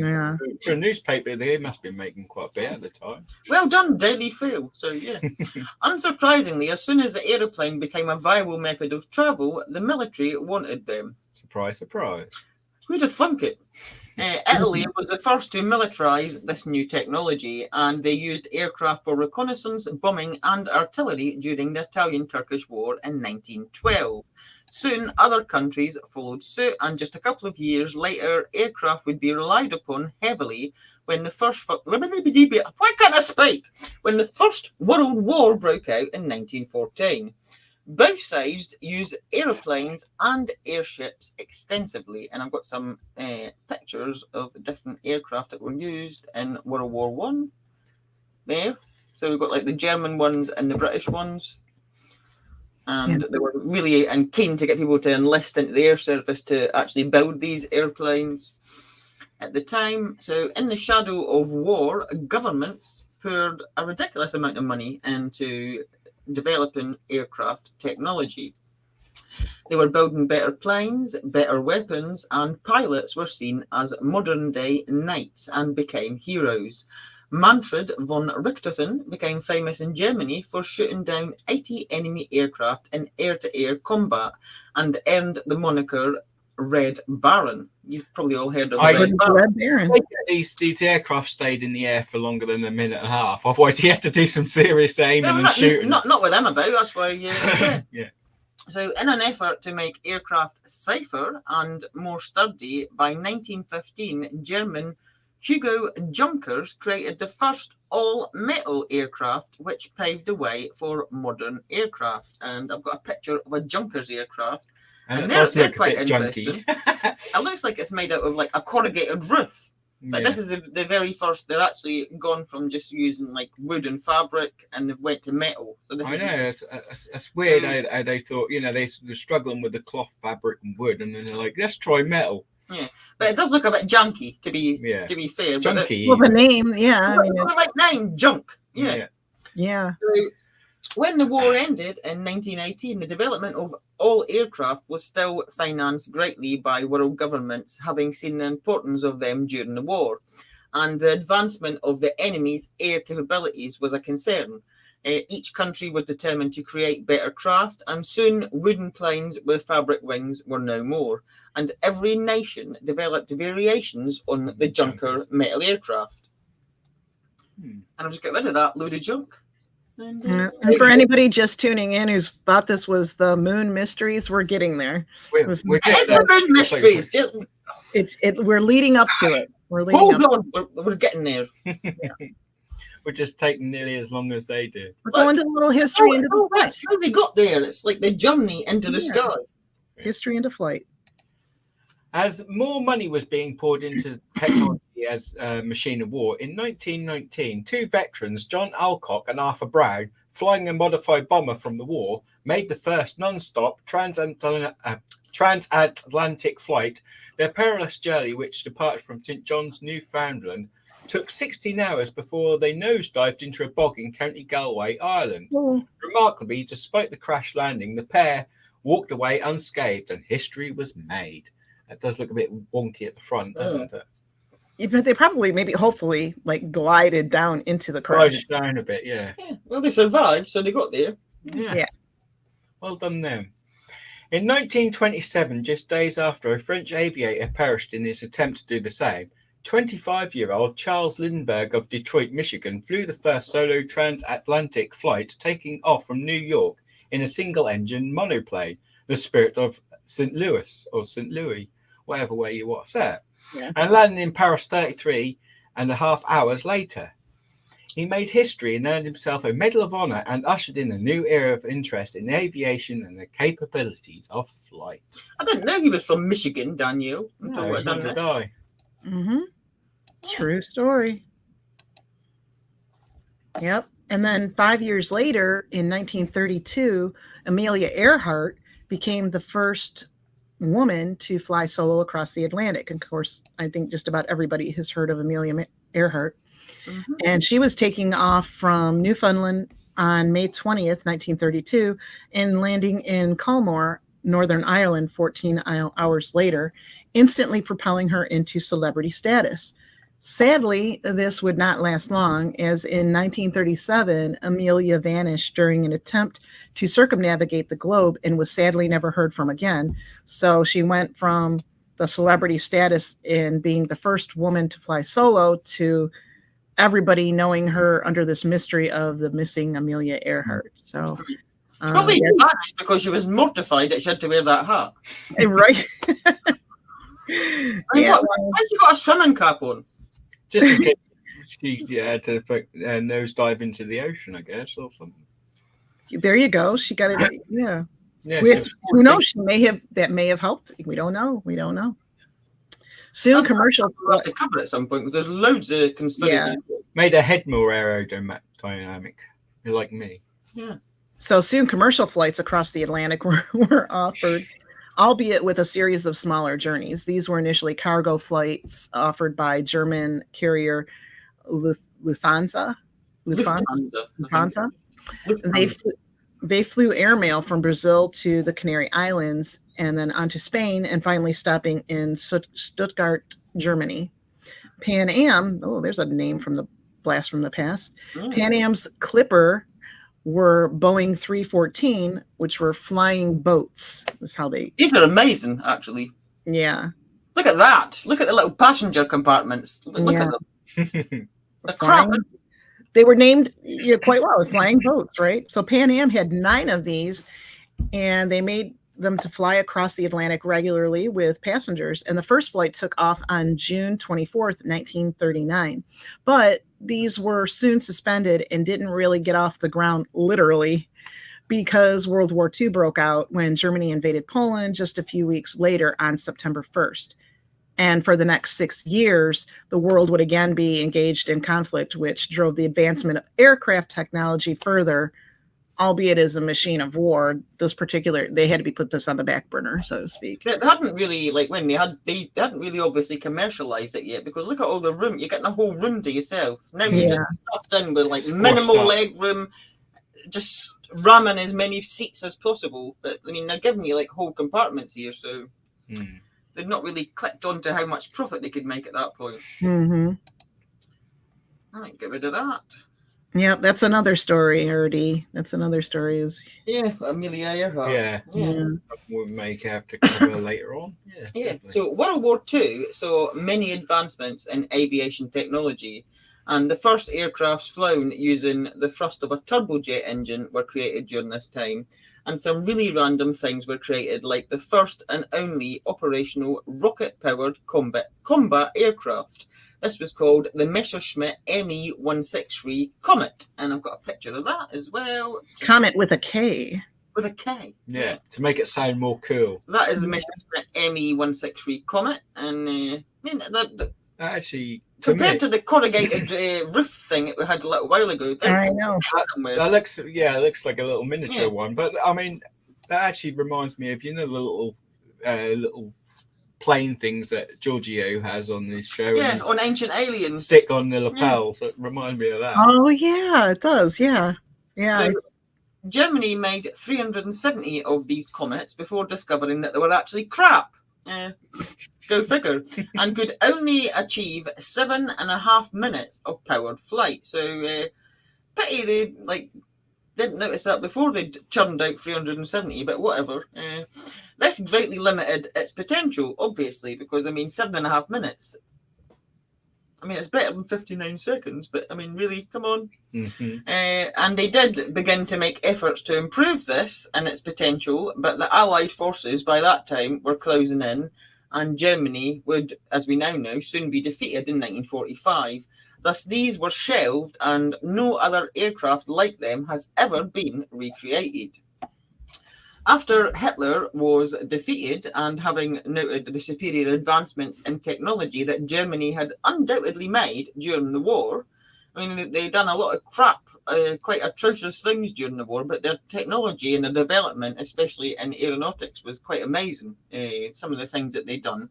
C: for a newspaper, they must be making quite a bit at the time.
B: Well done, Daily Mail. So, yeah. Unsurprisingly, as soon as the aeroplane became a viable method of travel, the military wanted them.
C: Surprise, surprise.
B: Who'd have thunk it? Italy was the first to militarize this new technology, and they used aircraft for reconnaissance, bombing, and artillery during the Italian-Turkish War in 1912. Soon, other countries followed suit, and just a couple of years later, aircraft would be relied upon heavily when the first... Why can't I speak? When the First World War broke out in 1914. Both sides used aeroplanes and airships extensively, and I've got some pictures of different aircraft that were used in World War One. There, so we've got like the German ones and the British ones, and they were really keen to get people to enlist into the air service to actually build these airplanes at the time. So, in the shadow of war, governments poured a ridiculous amount of money into developing aircraft technology. They were building better planes, better weapons, and pilots were seen as modern-day knights and became heroes. Manfred von Richthofen became famous in Germany for shooting down 80 enemy aircraft in air-to-air combat and earned the moniker Red Baron. You've probably all heard of Red Baron.
C: These aircraft stayed in the air for longer than a minute and a half. Otherwise, he had to do some serious aiming and shooting.
B: Not with them about. That's why.
C: Yeah.
B: So, in an effort to make aircraft safer and more sturdy, by 1915, German Hugo Junkers created the first all-metal aircraft, which paved the way for modern aircraft. And I've got a picture of a Junkers aircraft. And they're quite interesting. It looks like it's made out of like a corrugated roof. But this is the very first. They're actually gone from just using like wood and fabric, and they've went to metal. So this
C: I
B: is,
C: know it's weird how they thought, you know, they're struggling with the cloth, fabric, and wood, and then they're like, let's try metal.
B: Yeah, but it does look a bit junky to be fair.
C: Junky.
D: Well, the name, yeah. I mean,
B: the right name, junk. Yeah. So when the war ended in 1918, the development of all aircraft was still financed greatly by world governments, having seen the importance of them during the war, and the advancement of the enemy's air capabilities was a concern. Each country was determined to create better craft, and soon wooden planes with fabric wings were no more, and every nation developed variations on the junker metal aircraft. And I'll just get rid of that load of junk.
D: And for anybody just tuning in who's thought this was the Moon Mysteries, we're getting there.
C: We're just,
B: it's the Moon Mysteries.
D: We're leading up to it.
B: Hold on, we're getting there.
C: We're just taking nearly as long as they do.
D: We're going to a little history into the flight.
B: How they got there? It's like the journey into the sky.
D: History into flight.
C: As more money was being poured into technology as a machine of war, in 1919, two veterans, John Alcock and Arthur Brown, flying a modified bomber from the war, made the first non-stop transatlantic flight. Their perilous journey, which departed from St John's, Newfoundland, took 16 hours before they nosedived into a bog in County Galway, Ireland. Remarkably, despite the crash landing, the pair walked away unscathed and history was made. It does look a bit wonky at the front, doesn't it?
D: Yeah, but they probably, hopefully, like glided down into the crash.
C: Glided down a bit, yeah.
B: Well, they survived, so they got there.
C: Yeah. Well done them. In 1927, just days after a French aviator perished in his attempt to do the same, 25-year-old Charles Lindbergh of Detroit, Michigan, flew the first solo transatlantic flight, taking off from New York in a single-engine monoplane, the Spirit of St. Louis, or St. Louis, whatever way you want to say it, and landed in Paris 33 and a half hours later. He made history and earned himself a Medal of Honor and ushered in a new era of interest in aviation and the capabilities of flight.
B: I didn't know he was from Michigan, Danielle.
C: No, he did die.
D: True story. Yep. And then 5 years later, in 1932, Amelia Earhart became the first woman to fly solo across the Atlantic. And of course, I think just about everybody has heard of Amelia Earhart. And she was taking off from Newfoundland on May 20th, 1932, and landing in Culmore, Northern Ireland, 14 hours later, instantly propelling her into celebrity status. Sadly, this would not last long, as in 1937, Amelia vanished during an attempt to circumnavigate the globe and was sadly never heard from again. So she went from the celebrity status in being the first woman to fly solo to everybody knowing her under this mystery of the missing Amelia Earhart. So
B: probably vanished because she was mortified that she had to wear that hat.
D: Right.
B: Why she got a swimming cap on?
C: Just in case she had to nosedive into the ocean, I guess, or something.
D: There you go. She got it. Yeah. Who knows? That may have helped. We don't know. Soon commercial.
B: We'll have to cover it at some point because there's loads of conspiracies.
C: Yeah. Made her head more aerodynamic, like me.
B: Yeah.
D: So soon commercial flights across the Atlantic were offered, albeit with a series of smaller journeys. These were initially cargo flights offered by German carrier Lufthansa. They flew airmail from Brazil to the Canary Islands and then on to Spain and finally stopping in Stuttgart, Germany. Pan Am, there's a name from the blast from the past. Pan Am's Clipper were Boeing 314, which were flying boats. That's how they.
B: These are amazing, actually.
D: Yeah.
B: Look at that. Look at the little passenger compartments. Look at them. The crap.
D: They were named quite well as flying boats, right? So Pan Am had 9 of these, and they made them to fly across the Atlantic regularly with passengers. And the first flight took off on June 24th, 1939. But these were soon suspended and didn't really get off the ground literally because World War II broke out when Germany invaded Poland just a few weeks later on September 1st. And for the next 6 years, the world would again be engaged in conflict, which drove the advancement of aircraft technology further, albeit as a machine of war. They had to be put this on the back burner, so to speak.
B: They hadn't really, like, when they hadn't really obviously commercialized it yet, because look at all the room. You're getting a whole room to yourself. Now you're
D: Yeah.
B: just stuffed in with, like,
C: Squashed
B: minimal
C: up.
B: leg room, just ramming as many seats as possible. But, I mean, they're giving you, like, whole compartments here, so they've not really clicked on to how much profit they could make at that point.
D: Mm-hmm.
B: I might get rid of that.
D: Yeah, that's another story, Erdy. That's another story.
B: Yeah, Amelia Earhart.
C: Yeah.
D: Yeah.
C: We may have to cover later on. Yeah.
B: Yeah.
C: definitely.
B: So World War II saw many advancements in aviation technology, and the first aircrafts flown using the thrust of a turbojet engine were created during this time. And some really random things were created, like the first and only operational rocket-powered combat aircraft. This was called the Messerschmitt Me-163 Comet, and I've got a picture of that as well.
D: Comet with a K.
B: With a K.
C: Yeah, to make it sound more cool.
B: That is the Messerschmitt Me-163 Comet, and I mean, that
C: Actually, to me,
B: compared to the corrugated roof thing that we had a little while ago,
D: I know.
B: somewhere.
C: that looks like a little miniature one. But I mean, that actually reminds me of the little plane things that Giorgio has on his show.
B: Yeah,
C: and
B: on Ancient Aliens.
C: stick on the lapel. So it reminds me of that.
D: Oh yeah, it does. Yeah. Yeah.
B: So Germany made 370 of these comets before discovering that they were actually crap. Go figure. And could only achieve 7.5 minutes of powered flight. So pity they didn't notice that before they churned out 370, but whatever. This greatly limited its potential, obviously, because I mean 7.5 minutes. I mean, it's better than 59 seconds, but I mean, really, come on.
C: Mm-hmm.
B: And they did begin to make efforts to improve this and its potential, but the Allied forces by that time were closing in, and Germany would, as we now know, soon be defeated in 1945. Thus, these were shelved, and no other aircraft like them has ever been recreated. After Hitler was defeated, and having noted the superior advancements in technology that Germany had undoubtedly made during the war, I mean, they'd done a lot of crap, quite atrocious things during the war, but their technology and the development, especially in aeronautics, was quite amazing. Some of the things that they'd done.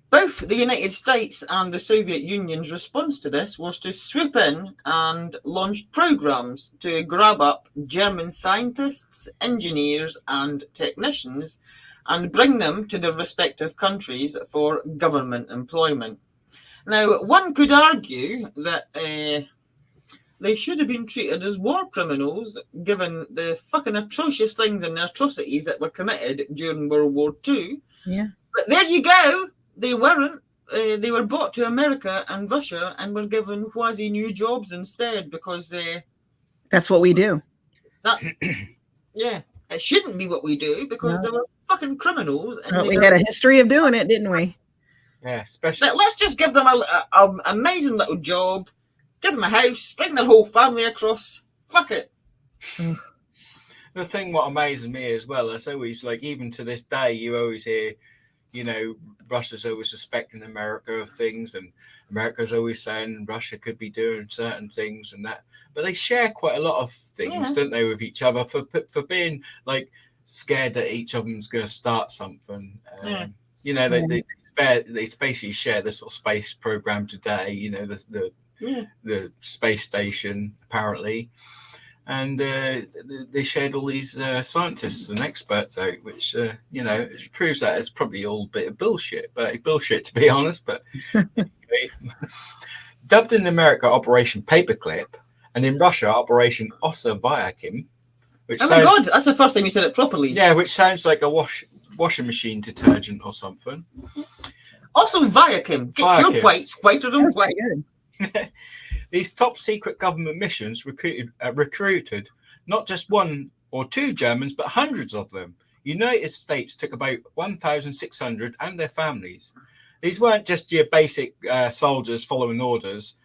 B: Both the United States and the Soviet Union's response to this was to swoop in and launch programs to grab up German scientists, engineers, and technicians and bring them to their respective countries for government employment. Now, one could argue that they should have been treated as war criminals, given the fucking atrocious things and the atrocities that were committed during World War II.
D: Yeah.
B: But there you go. They weren't. They were brought to America and Russia and were given quasi-new jobs instead because
D: That's what we do.
B: yeah, it shouldn't be what we do because they were fucking criminals. And
D: Well, we had a history of doing it, didn't we?
C: Yeah, especially.
B: But let's just give them a amazing little job, give them a house, bring their whole family across. Fuck it.
C: The thing what amazes me as well, it's always like, even to this day, you always hear, you know, Russia's always suspecting America of things, and America's always saying Russia could be doing certain things and that. But they share quite a lot of things, don't they, with each other for being like scared that each of them's going to start something. You know, they basically share the sort of space program today. You know, the space station apparently. And they shared all these scientists and experts out, which, you know, proves that it's probably all a bit of bullshit, to be honest. But anyway. Dubbed in America Operation Paperclip, and in Russia Operation Ossa Viakim, which
B: my God, that's the first time you said it properly.
C: Yeah, which sounds like a washing machine detergent or something.
B: Also Viakim. Get your weights whiter than white.
C: These top secret government missions recruited not just one or two Germans, but hundreds of them. United States took about 1,600 and their families. These weren't just your basic soldiers following orders.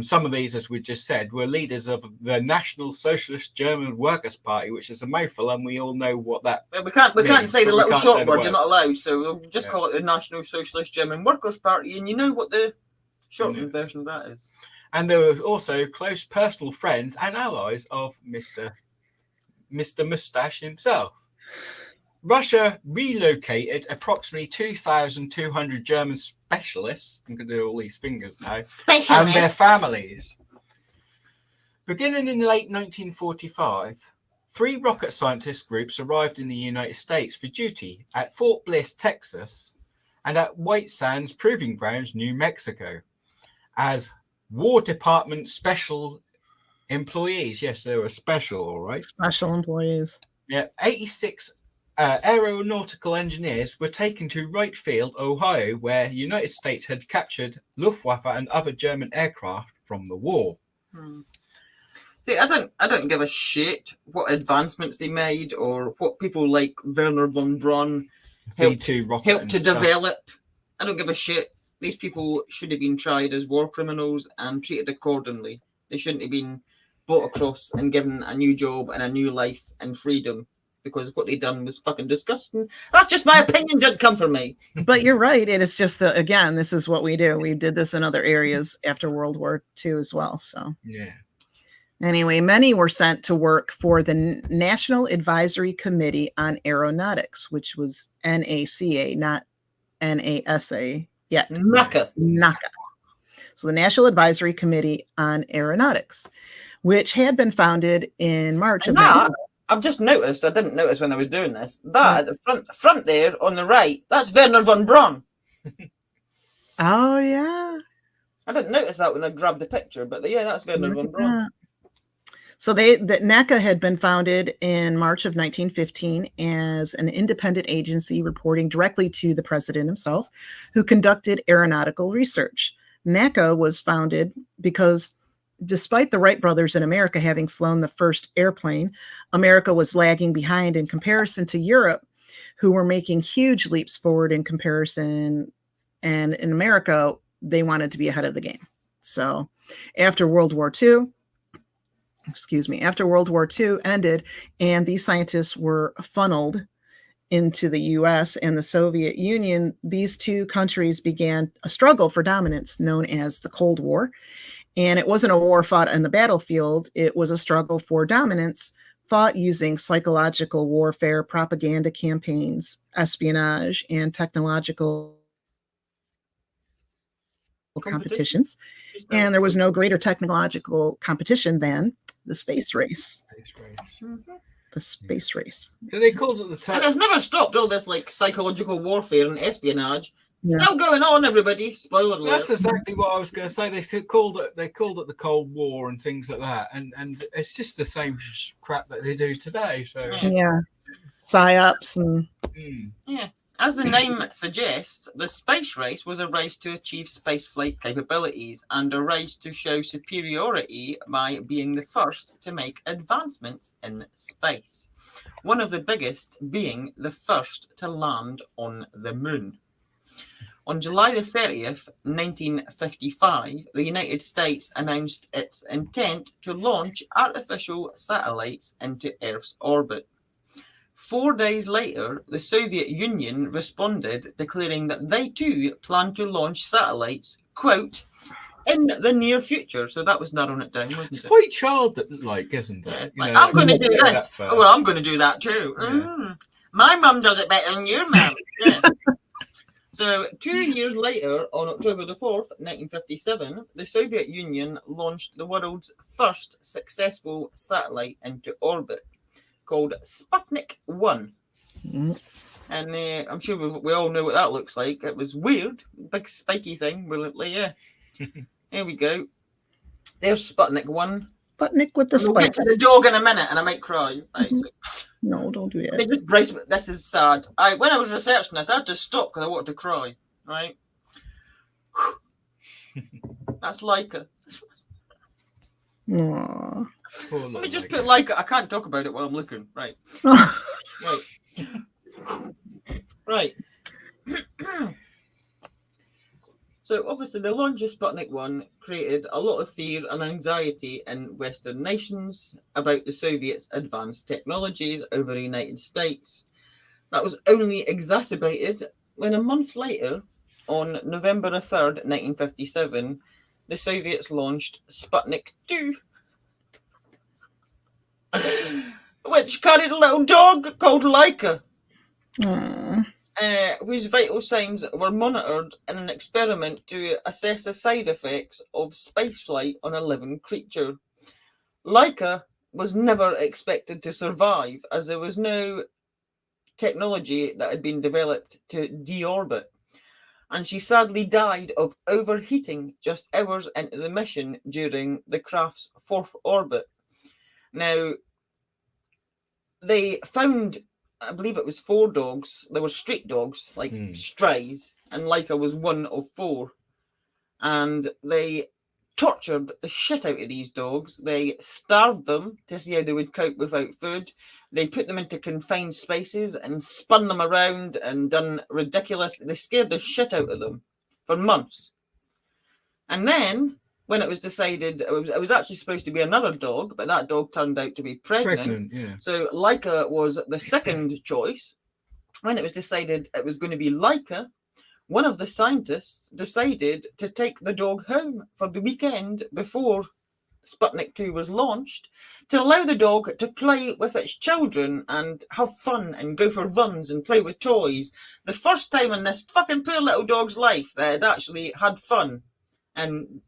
C: Some of these, as we just said, were leaders of the National Socialist German Workers' Party, which is a mouthful, and we all know what that.
B: Well, we can't
C: means,
B: say the
C: but we
B: little
C: can't
B: short
C: say the
B: word. You're not
C: words.
B: allowed. So we'll just call it the National Socialist German Workers' Party, and you know what the shortened version of that is.
C: And they were also close personal friends and allies of Mr. Moustache himself. Russia relocated approximately 2,200 German specialists. I'm going to do all these fingers now. And their families. Beginning in late 1945, 3 rocket scientist groups arrived in the United States for duty at Fort Bliss, Texas, and at White Sands Proving Grounds, New Mexico, as War Department special employees. Yes, they were special, all right.
D: Special employees.
C: Yeah, 86 aeronautical engineers were taken to Wright Field, Ohio, where United States had captured Luftwaffe and other German aircraft from the war.
B: See, I don't give a shit what advancements they made or what people like Werner von Braun
C: V2 rocket
B: helped
C: and
B: to
C: stuff.
B: develop. I don't give a shit. These people should have been tried as war criminals and treated accordingly. They shouldn't have been brought across and given a new job and a new life and freedom, because what they done was fucking disgusting. That's just my opinion. Don't come for me.
D: But you're right. It is just that, again, this is what we do. We did this in other areas after World War II as well. So
C: Yeah.
D: anyway, many were sent to work for the National Advisory Committee on Aeronautics, which was NACA, not NASA yet.
B: NACA.
D: So the National Advisory Committee on Aeronautics, which had been founded in March of
B: That, I've just noticed, I didn't notice when I was doing this, that at the front there on the right, that's Werner von Braun.
D: Oh, yeah.
B: I didn't notice that when I grabbed the picture, but yeah, that's Werner von Braun.
D: So the NACA had been founded in March of 1915 as an independent agency reporting directly to the president himself, who conducted aeronautical research. NACA was founded because despite the Wright brothers in America having flown the first airplane, America was lagging behind in comparison to Europe, who were making huge leaps forward in comparison. And in America, they wanted to be ahead of the game. So after World War II ended and these scientists were funneled into the US and the Soviet Union, these two countries began a struggle for dominance known as the Cold War. And it wasn't a war fought on the battlefield. It was a struggle for dominance fought using psychological warfare, propaganda campaigns, espionage, and technological competitions. And there was no greater technological competition than the space race. The space race.
C: So they called it the
B: And
C: time.
B: it's never stopped, all this like psychological warfare and espionage.
D: Yeah.
B: Still going on, everybody. Spoiler alert.
C: That's exactly what I was going to say. They called it the Cold War and things like that, and it's just the same crap that they do today. So
D: Yeah. Psyops and
B: Yeah. As the name suggests, the space race was a race to achieve spaceflight capabilities and a race to show superiority by being the first to make advancements in space. One of the biggest being the first to land on the moon. On July the 30th, 1955, the United States announced its intent to launch artificial satellites into Earth's orbit. 4 days later, the Soviet Union responded, declaring that they too plan to launch satellites, quote, in the near future. So that was narrowing it down, wasn't
C: it's
B: it?
C: quite childlike, isn't it? You
B: Like,
C: know,
B: I'm going to
C: like,
B: do
C: that
B: this.
C: far.
B: Oh, well, I'm going to do that too.
C: Yeah.
B: My mum does it better than your mum. Yeah. So 2 years later, on October the 4th, 1957, the Soviet Union launched the world's first successful satellite into orbit, called Sputnik 1. And I'm sure we all know what that looks like. It was weird, big spiky thing. Yeah. Here we go. There's Sputnik 1.
D: Sputnik with the
B: We'll get
D: spike.
B: to the dog in a minute, and I might cry. Right, so
D: No, don't do
B: they
D: that.
B: just brace me. This is sad. When I was researching this, I had to stop because I wanted to cry. Right. That's Leica.
D: Aw.
B: Let me just put Leica. I can't talk about it while I'm looking. Right. Right. Right. So obviously the launch of Sputnik 1 created a lot of fear and anxiety in Western nations about the Soviets' advanced technologies over the United States. That was only exacerbated when a month later, on November 3rd, 1957, the Soviets launched Sputnik 2, which carried a little dog called Laika, whose vital signs were monitored in an experiment to assess the side effects of spaceflight on a living creature. Laika was never expected to survive, as there was no technology that had been developed to deorbit, and she sadly died of overheating just hours into the mission during the craft's fourth orbit. Now, they found, I believe it was 4 dogs. They were street dogs, like strays, and Laika was one of 4. And they tortured the shit out of these dogs. They starved them to see how they would cope without food. They put them into confined spaces and spun them around and done ridiculous. They scared the shit out of them for months. And then, when it was decided, it was actually supposed to be another dog, but that dog turned out to be pregnant. So Laika was the second choice. When it was decided it was going to be Laika, one of the scientists decided to take the dog home for the weekend before Sputnik 2 was launched, to allow the dog to play with its children and have fun and go for runs and play with toys. The first time in this fucking poor little dog's life that it actually had fun and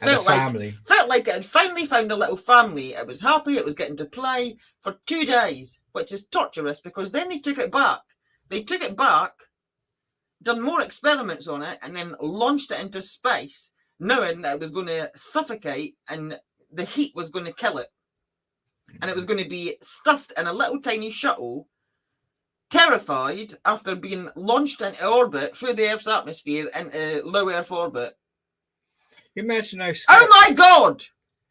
B: felt like it had finally found a little family. It was happy, it was getting to play for 2 days, which is torturous, because then they took it back. Done more experiments on it, and then launched it into space, knowing that it was going to suffocate and the heat was going to kill it. And it was going to be stuffed in a little tiny shuttle, terrified after being launched into orbit through the Earth's atmosphere into low Earth orbit.
C: Imagine how
B: Oh my God!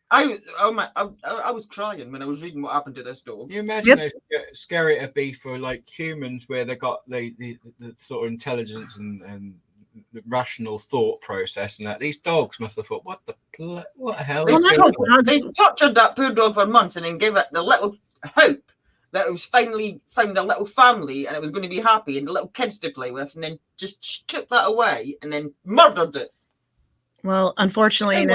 B: I was crying when I was reading what happened to this dog.
C: You imagine how scary it'd be for like humans, where they got the sort of intelligence and the rational thought process, and that these dogs must have thought, what the hell?
B: They tortured that poor dog for months, and then gave it the little hope that it was finally found a little family and it was going to be happy and the little kids to play with, and then just took that away and then murdered it.
D: Well, unfortunately,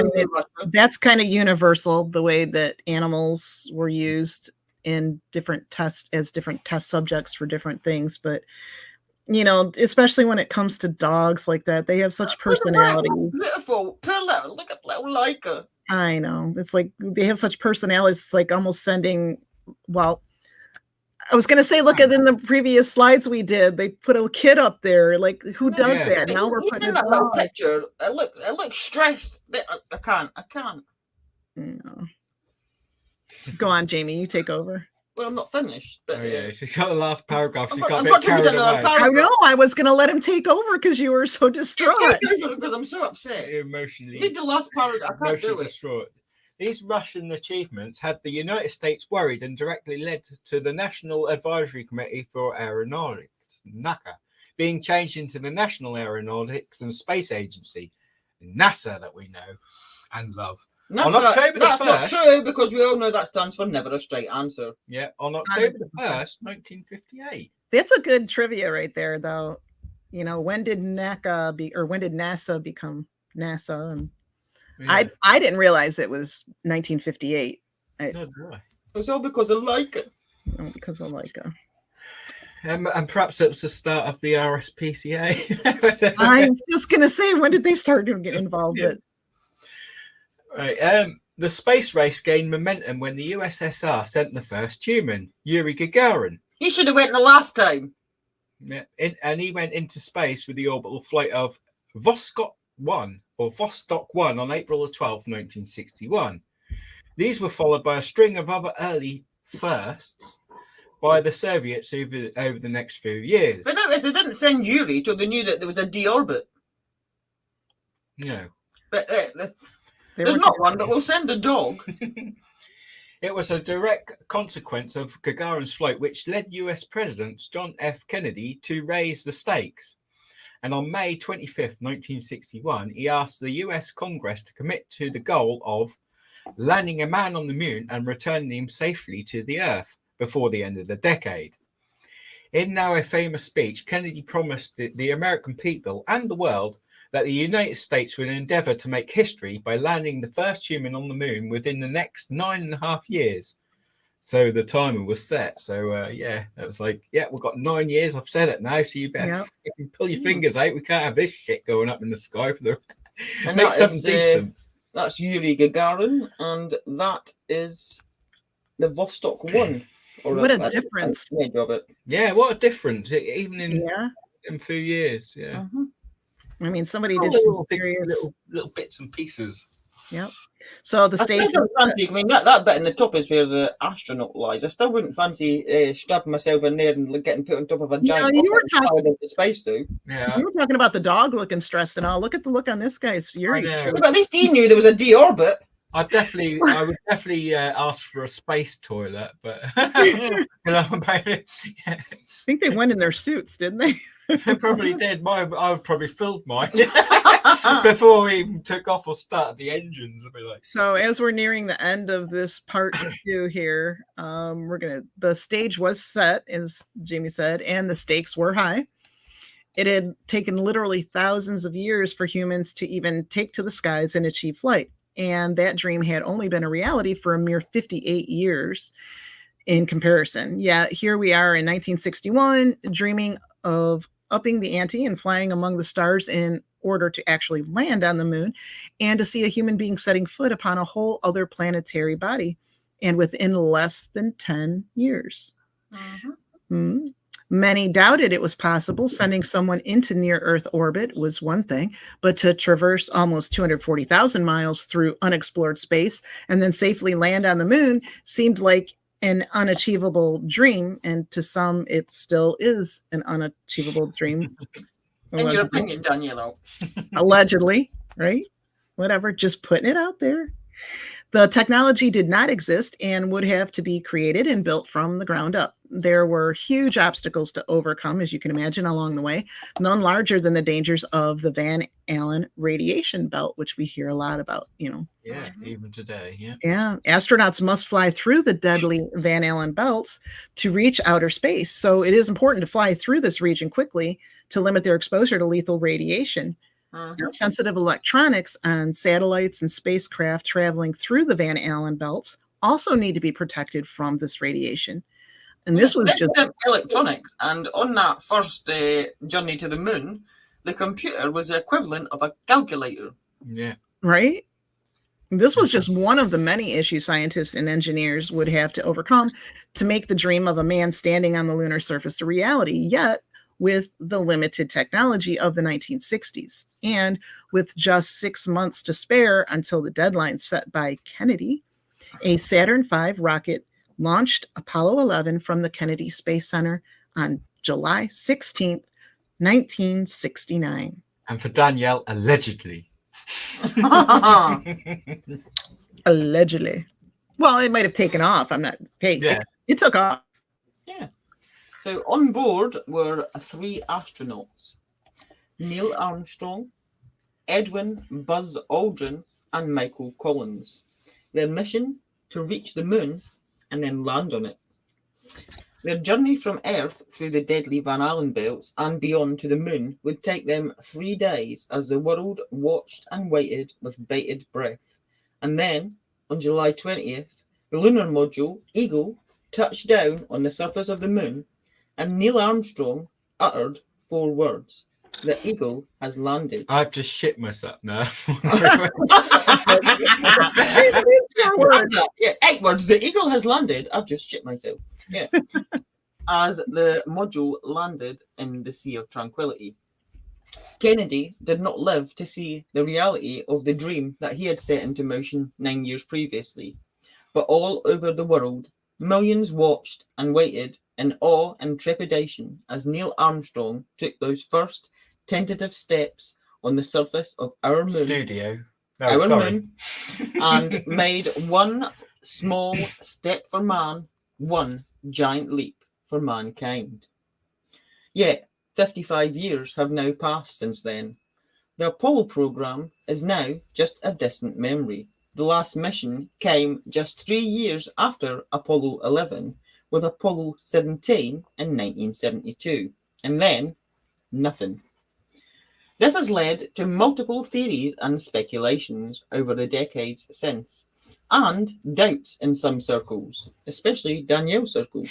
D: that's kind of universal, the way that animals were used in different tests as different test subjects for different things. But, you know, especially when it comes to dogs like that, they have such personalities.
B: Beautiful. Look at little Laika.
D: I know. It's like they have such personalities. It's like almost sending, well, I was going to say, look at in the previous slides we did, they put a kid up there. Like, who does that? Now we're putting
B: that little picture. It looks stressed. I can't.
D: No. Go on, Jamie. You take over.
B: Well, I'm not finished. But,
C: she got the last paragraph. She got
B: a bit carried away.
D: I know. I was going to let him take over because you were so distraught.
B: Because I'm so upset.
C: Emotionally.
B: Read the last paragraph. I can't do it.
C: Distraught. These Russian achievements had the United States worried and directly led to the National Advisory Committee for Aeronautics, NACA, being changed into the National Aeronautics and Space Agency, NASA, that we know and love.
B: That's not true, because we all know that stands for never a straight answer.
C: Yeah, on October 1st, 1958.
D: That's a good trivia right there, though. You know, when did NASA become NASA? And I didn't realize it was 1958.
B: It was all because of Laika.
D: Because of Laika.
C: And perhaps it was the start of the RSPCA.
D: I was just going to say, when did they start to get involved?
C: Right. The space race gained momentum when the USSR sent the first human, Yuri Gagarin.
B: He should have went the last time.
C: Yeah, and he went into space with the orbital flight of Vostok 1 on April the 12th, 1961. These were followed by a string of other early firsts by the Soviets over the next few years.
B: But notice they didn't send Yuri till they knew that there was a deorbit.
C: No.
B: But there's not one, but we'll send a dog.
C: It was a direct consequence of Gagarin's flight, which led US President John F. Kennedy to raise the stakes. And on May 25th, 1961, he asked the US Congress to commit to the goal of landing a man on the moon and returning him safely to the Earth before the end of the decade. In now a famous speech, Kennedy promised the American people and the world that the United States would endeavor to make history by landing the first human on the moon within the next 9.5 years. So the timer was set. So it was like, we've got 9 years. I've said it now, so you better pull your fingers out. We can't have this shit going up in the sky for the
B: And
C: make
B: that
C: something
B: is,
C: decent.
B: That's Yuri Gagarin, and that is the Vostok 1.
D: What a difference.
B: Of it.
C: Yeah, what a difference. Even in a few years. Yeah.
B: Mm-hmm.
D: I mean, somebody did some serious
C: little bits and pieces.
D: Yep. So the stage.
B: I mean, that bit in the top is where the astronaut lies. I still wouldn't fancy stabbing myself in there and getting put on top of a giant.
D: You were talking
B: into space, though.
C: Yeah.
D: You were talking about the dog looking stressed and all. Look at the look on this guy's Yuri.
B: But at least he knew there was a deorbit.
C: I would definitely ask for a space toilet, but
D: I think they went in their suits, didn't they?
C: They probably did. I would probably filled mine before we even took off or started the engines. I'd be like.
D: So as we're nearing the end of this part 2 here, the stage was set, as Jamie said, and the stakes were high. It had taken literally thousands of years for humans to even take to the skies and achieve flight. And that dream had only been a reality for a mere 58 years in comparison. Yet here we are in 1961, dreaming of upping the ante and flying among the stars in order to actually land on the moon and to see a human being setting foot upon a whole other planetary body, and within less than 10 years. Mm-hmm. Many doubted it was possible. Sending someone into near-Earth orbit was one thing, but to traverse almost 240,000 miles through unexplored space and then safely land on the moon seemed like an unachievable dream, and to some, it still is an unachievable dream.
B: In your opinion, Danielle?
D: Allegedly, right? Whatever, just putting it out there. The technology did not exist and would have to be created and built from the ground up. There were huge obstacles to overcome, as you can imagine, along the way, none larger than the dangers of the Van Allen radiation belt, which we hear a lot about,
C: Yeah, even today,
D: Yeah, astronauts must fly through the deadly Van Allen belts to reach outer space. So it is important to fly through this region quickly to limit their exposure to lethal radiation. Sensitive electronics on satellites and spacecraft traveling through the Van Allen belts also need to be protected from this radiation. And this was just
B: electronics. And on that first journey to the moon, the computer was the equivalent of a calculator.
C: Yeah.
D: Right? This was just one of the many issues scientists and engineers would have to overcome to make the dream of a man standing on the lunar surface a reality. Yet, with the limited technology of the 1960s, and with just 6 months to spare until the deadline set by Kennedy, a Saturn V rocket launched Apollo 11 from the Kennedy Space Center on July 16th, 1969.
C: And for Danielle, allegedly.
D: Allegedly. Well, it might have taken off. I'm not. Hey, it took off.
B: Yeah. So on board were 3 astronauts: Neil Armstrong, Edwin Buzz Aldrin, and Michael Collins. Their mission: to reach the moon and then land on it. Their journey from Earth through the deadly Van Allen belts and beyond to the moon would take them 3 days as the world watched and waited with bated breath. And then, on July 20th, the lunar module, Eagle, touched down on the surface of the moon, and Neil Armstrong uttered 4 words: "The Eagle has landed."
C: I've just shit myself now.
B: 8 words. "The Eagle has landed." I've just shit myself. Yeah. As the module landed in the Sea of Tranquility. Kennedy did not live to see the reality of the dream that he had set into motion 9 years previously. But all over the world, millions watched and waited in awe and trepidation as Neil Armstrong took those first tentative steps on the surface of our moon. Moon, and made one small step for man, one giant leap for mankind. Yet, 55 years have now passed since then. The Apollo program is now just a distant memory. The last mission came just 3 years after Apollo 11, with Apollo 17 in 1972, and then nothing. This has led to multiple theories and speculations over the decades since, and doubts in some circles, especially Danielle circles,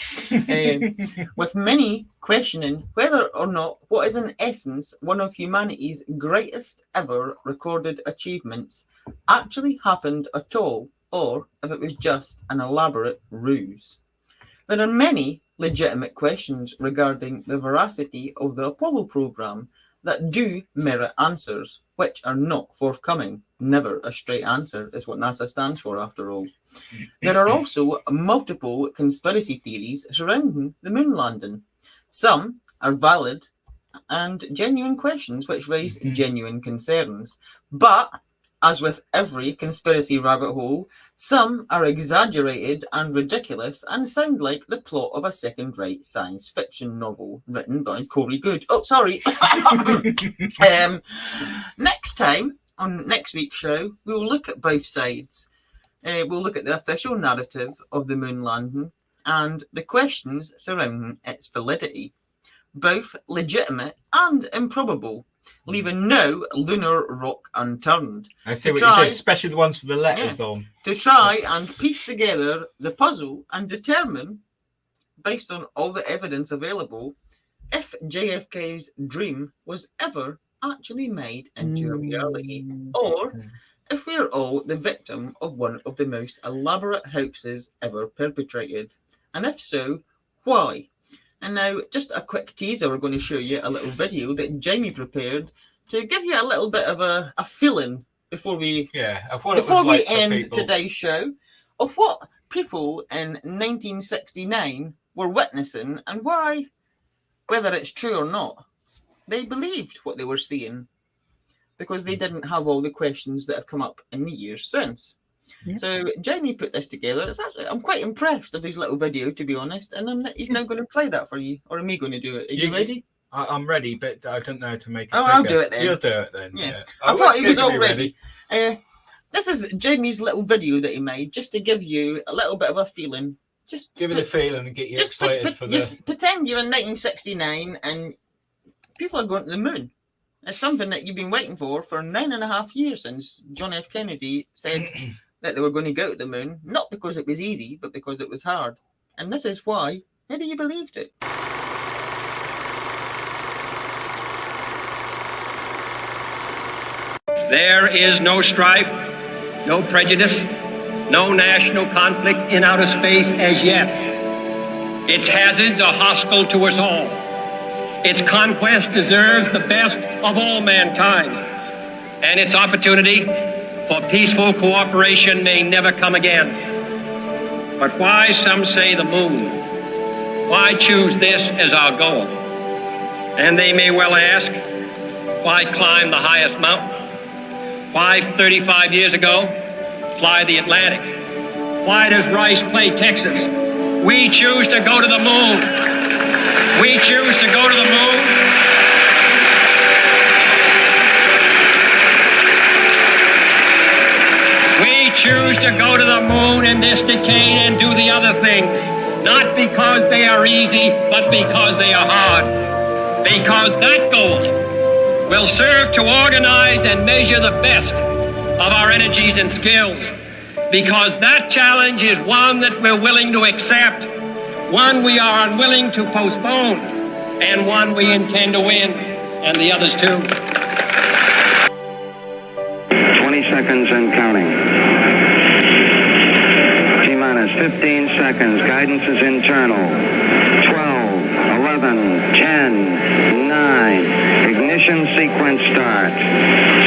B: with many questioning whether or not what is in essence one of humanity's greatest ever recorded achievements actually happened at all, or if it was just an elaborate ruse. There are many legitimate questions regarding the veracity of the Apollo program that do merit answers, which are not forthcoming. Never a straight answer is what NASA stands for, after all. There are also multiple conspiracy theories surrounding the moon landing. Some are valid and genuine questions which raise genuine concerns. But, as with every conspiracy rabbit hole, some are exaggerated and ridiculous and sound like the plot of a second-rate science fiction novel written by Corey Good. Oh, sorry. Next time, on next week's show, we will look at both sides. We'll look at the official narrative of the moon landing and the questions surrounding its validity, both legitimate and improbable, leaving no lunar rock unturned.
C: I see what you did, especially the ones with the letters on.
B: To try and piece together the puzzle and determine, based on all the evidence available, if JFK's dream was ever actually made into a reality, or if we are all the victim of one of the most elaborate hoaxes ever perpetrated. And if so, why? And now, just a quick teaser, we're going to show you a little video that Jamie prepared to give you a little bit of a feeling before we end today's show of what people in 1969 were witnessing and why, whether it's true or not, they believed what they were seeing, because they didn't have all the questions that have come up in the years since. Yeah. So Jamie put this together. I'm quite impressed with his little video, to be honest, and he's now going to play that for you. Or am I going to do it? Are you ready?
C: I'm ready, but I don't know how to make it.
B: I'll do it then.
C: You'll do it then.
B: Yeah. I thought he was all ready. This is Jamie's little video that he made, just to give you a little bit of a feeling. Just
C: give it a feeling and get you excited for this.
B: Just pretend you're in 1969 and people are going to the moon. It's something that you've been waiting for 9.5 years since John F. Kennedy said that they were going to go to the moon, not because it was easy, but because it was hard. And this is why maybe you believed it.
E: There is no strife, no prejudice, no national conflict in outer space as yet. Its hazards are hostile to us all. Its conquest deserves the best of all mankind, and its opportunity for peaceful cooperation may never come again. But why, some say, the moon? Why choose this as our goal? And they may well ask, why climb the highest mountain? Why, 35 years ago, fly the Atlantic? Why does Rice play Texas? We choose to go to the moon. We choose to go to the moon. We choose to go to the moon in this decade and do the other things, not because they are easy, but because they are hard. Because that goal will serve to organize and measure the best of our energies and skills. Because that challenge is one that we're willing to accept, one we are unwilling to postpone, and one we intend to win, and the others too.
F: 20 seconds and counting. T-minus 15 seconds. Guidance is internal. 12, 11, 10, 9. Ignition sequence starts.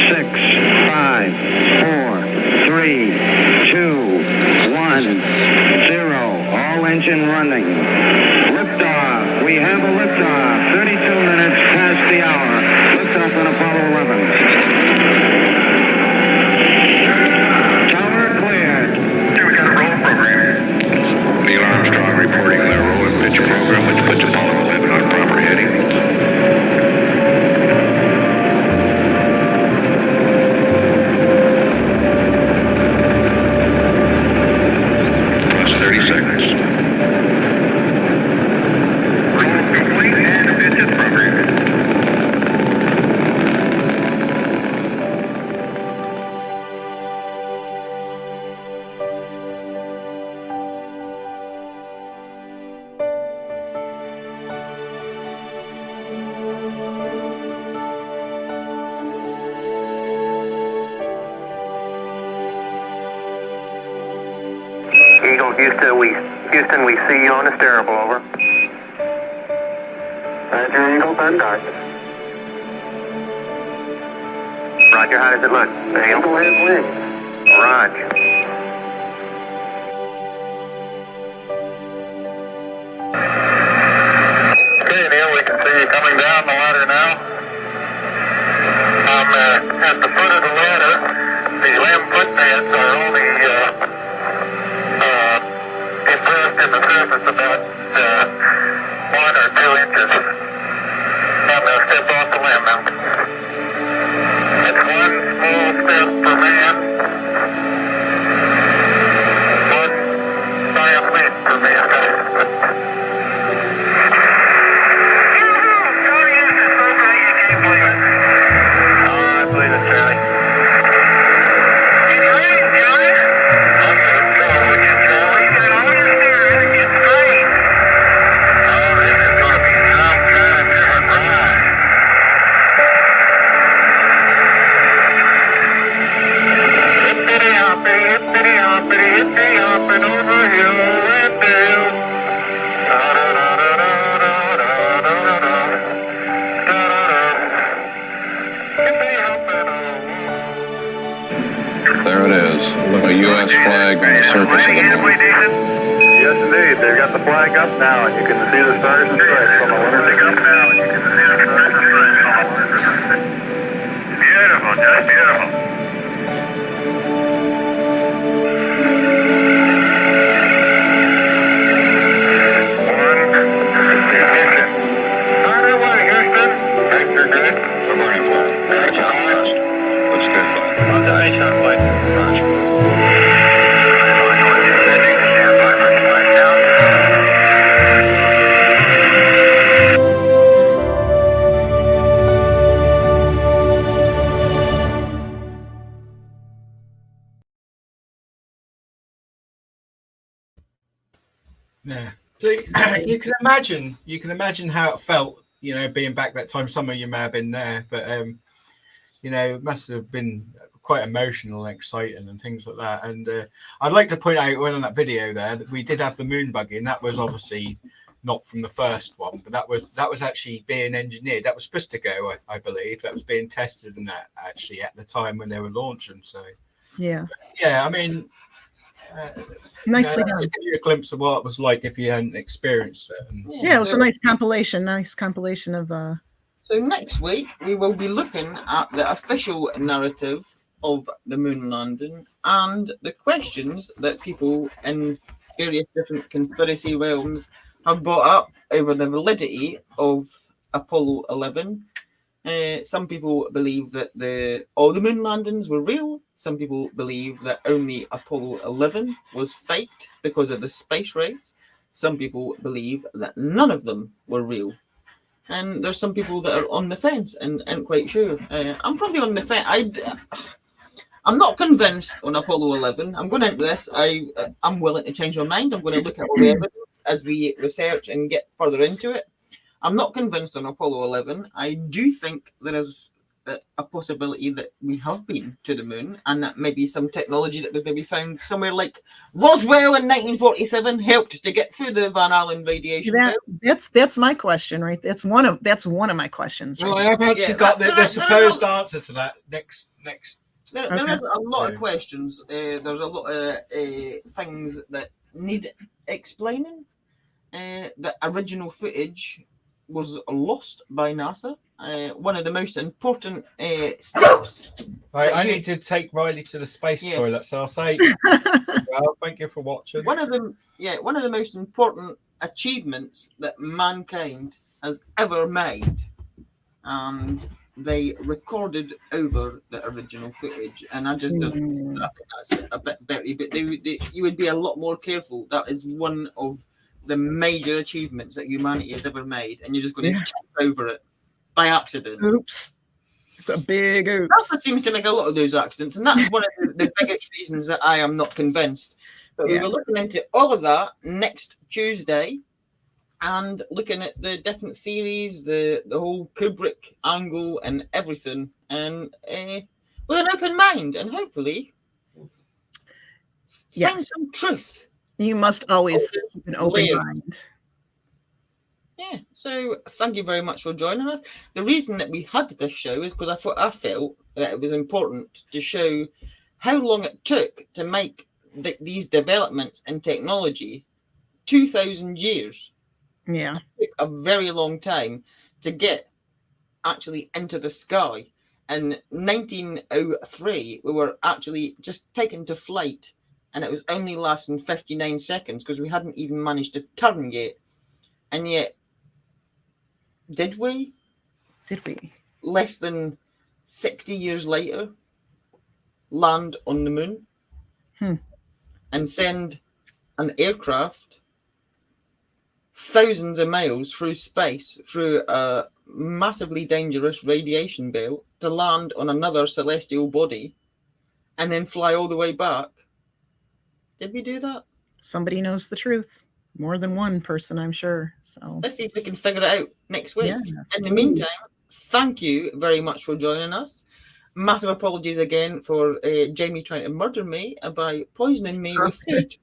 F: 6, 5, 4, 3, 2, 1, 0. All engine running. Liftoff. We have a liftoff. 32 minutes past the hour. Liftoff on Apollo 11. Tower cleared.
A: Okay, we got a roll program.
G: Neil Armstrong reporting the roll and pitch program, which puts Apollo 11 on proper heading.
A: Houston, we see you on the steerable, over. Roger, Eagle, contact. Roger, how does it look? Eagle has wings. Roger. Okay, Neil, we can see you coming down the ladder now. At the foot of the ladder, the limb footpads are only impressed in the surface about 1 or 2 inches. I'm going to step off the limb now. It's one small step for man, one giant leap for mankind.
G: There it is, a U.S. flag on the surface of the moon.
A: Yes, indeed. They've got the flag up now, and you can see the stars and stripes on the lunar surface. Beautiful, just beautiful. On our way, Houston. Vector good.
G: We're burning full. Looks good, bud.
A: On the ice on way.
C: Yeah. So you can imagine how it felt, being back that time. Some of you may have been there, but it must have been quite emotional and exciting and things like that. And I'd like to point out when on that video there that we did have the moon buggy, and that was obviously not from the first one, but that was actually being engineered. That was supposed to go, I believe. That was being tested and that actually at the time when they were launching. So
D: Yeah.
C: I mean,
D: Nicely done.
C: just give you a glimpse of what it was like if you hadn't experienced it. And,
D: Yeah, it was a nice compilation. Nice compilation of
B: So next week we will be looking at the official narrative of the moon landing and the questions that people in various different conspiracy realms have brought up over the validity of Apollo 11. Some people believe that all the moon landings were real. Some people believe that only Apollo 11 was faked because of the space race. Some people believe that none of them were real. And there's some people that are on the fence and aren't quite sure. I'm probably on the fence. I'm not convinced on Apollo 11. I'm going into this. I'm willing to change my mind. I'm going to look at all the evidence as we research and get further into it. I'm not convinced on Apollo 11. I do think there is a possibility that we have been to the moon and that maybe some technology that was maybe found somewhere like Roswell in 1947 helped to get through the Van Allen radiation belt.
D: that's my question, right? That's one of my questions.
C: well,
D: Right?
C: I've actually got the supposed answer to that next.
B: There is a lot of questions. There's a lot of things that need explaining. The original footage was lost by NASA. One of the most important steps.
C: Right, I need to take Riley to the space toilet, so I'll say, well, thank you for watching.
B: One of the most important achievements that mankind has ever made, and they recorded over the original footage, and I think that's a bit better. But you would be a lot more careful. That is one of the major achievements that humanity has ever made, and you're just going to jump over it by accident.
D: Oops. It's a big oops.
B: NASA seems to make a lot of those accidents, and that's one of the biggest reasons that I am not convinced. But we were looking into all of that next Tuesday and looking at the different theories, the whole Kubrick angle and everything, and with an open mind, and hopefully find some truth.
D: You must always keep an open
B: Layered.
D: mind.
B: Yeah, so thank you very much for joining us. The reason that we had this show is because I felt that it was important to show how long it took to make these developments in technology. 2,000 years.
D: Yeah.
B: It took a very long time to get actually into the sky. In 1903, we were actually just taken to flight, and it was only lasting 59 seconds because we hadn't even managed to turn yet. And yet, did we?
D: Did we?
B: Less than 60 years later, land on the moon and send an aircraft thousands of miles through space, through a massively dangerous radiation belt, to land on another celestial body and then fly all the way back. Did we do that?
D: Somebody knows the truth. More than one person, I'm sure. So
B: Let's see if we can figure it out next week.
D: Yes,
B: In the
D: please.
B: meantime, thank you very much for joining us. Massive apologies again for Jamie trying to murder me by poisoning me with food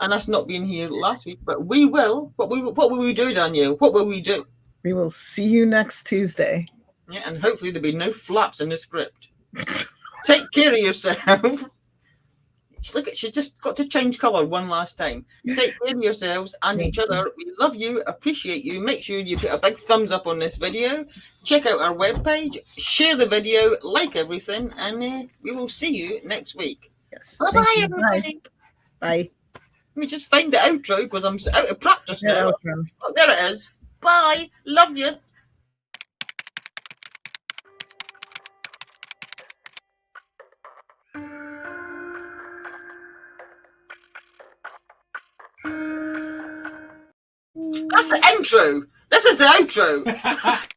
B: and us not being here last week. But we will. What will we do, Danielle? What will we do?
D: we will see you next Tuesday.
B: Yeah, and hopefully there'll be no flaps in the script. Take care of yourself. Look, she just got to change colour one last time. Take care of yourselves and each other. We love you, appreciate you. Make sure you put a big thumbs up on this video. Check out our webpage, share the video, like everything, and we will see you next week.
D: Yes.
B: Bye-bye,
D: Thank you.
B: everybody.
D: Bye.
B: Let me just find the outro because I'm out of practice
D: Yeah,
B: now.
D: outro.
B: Oh, there it is. Bye. Love you. That's the intro. This is the outro.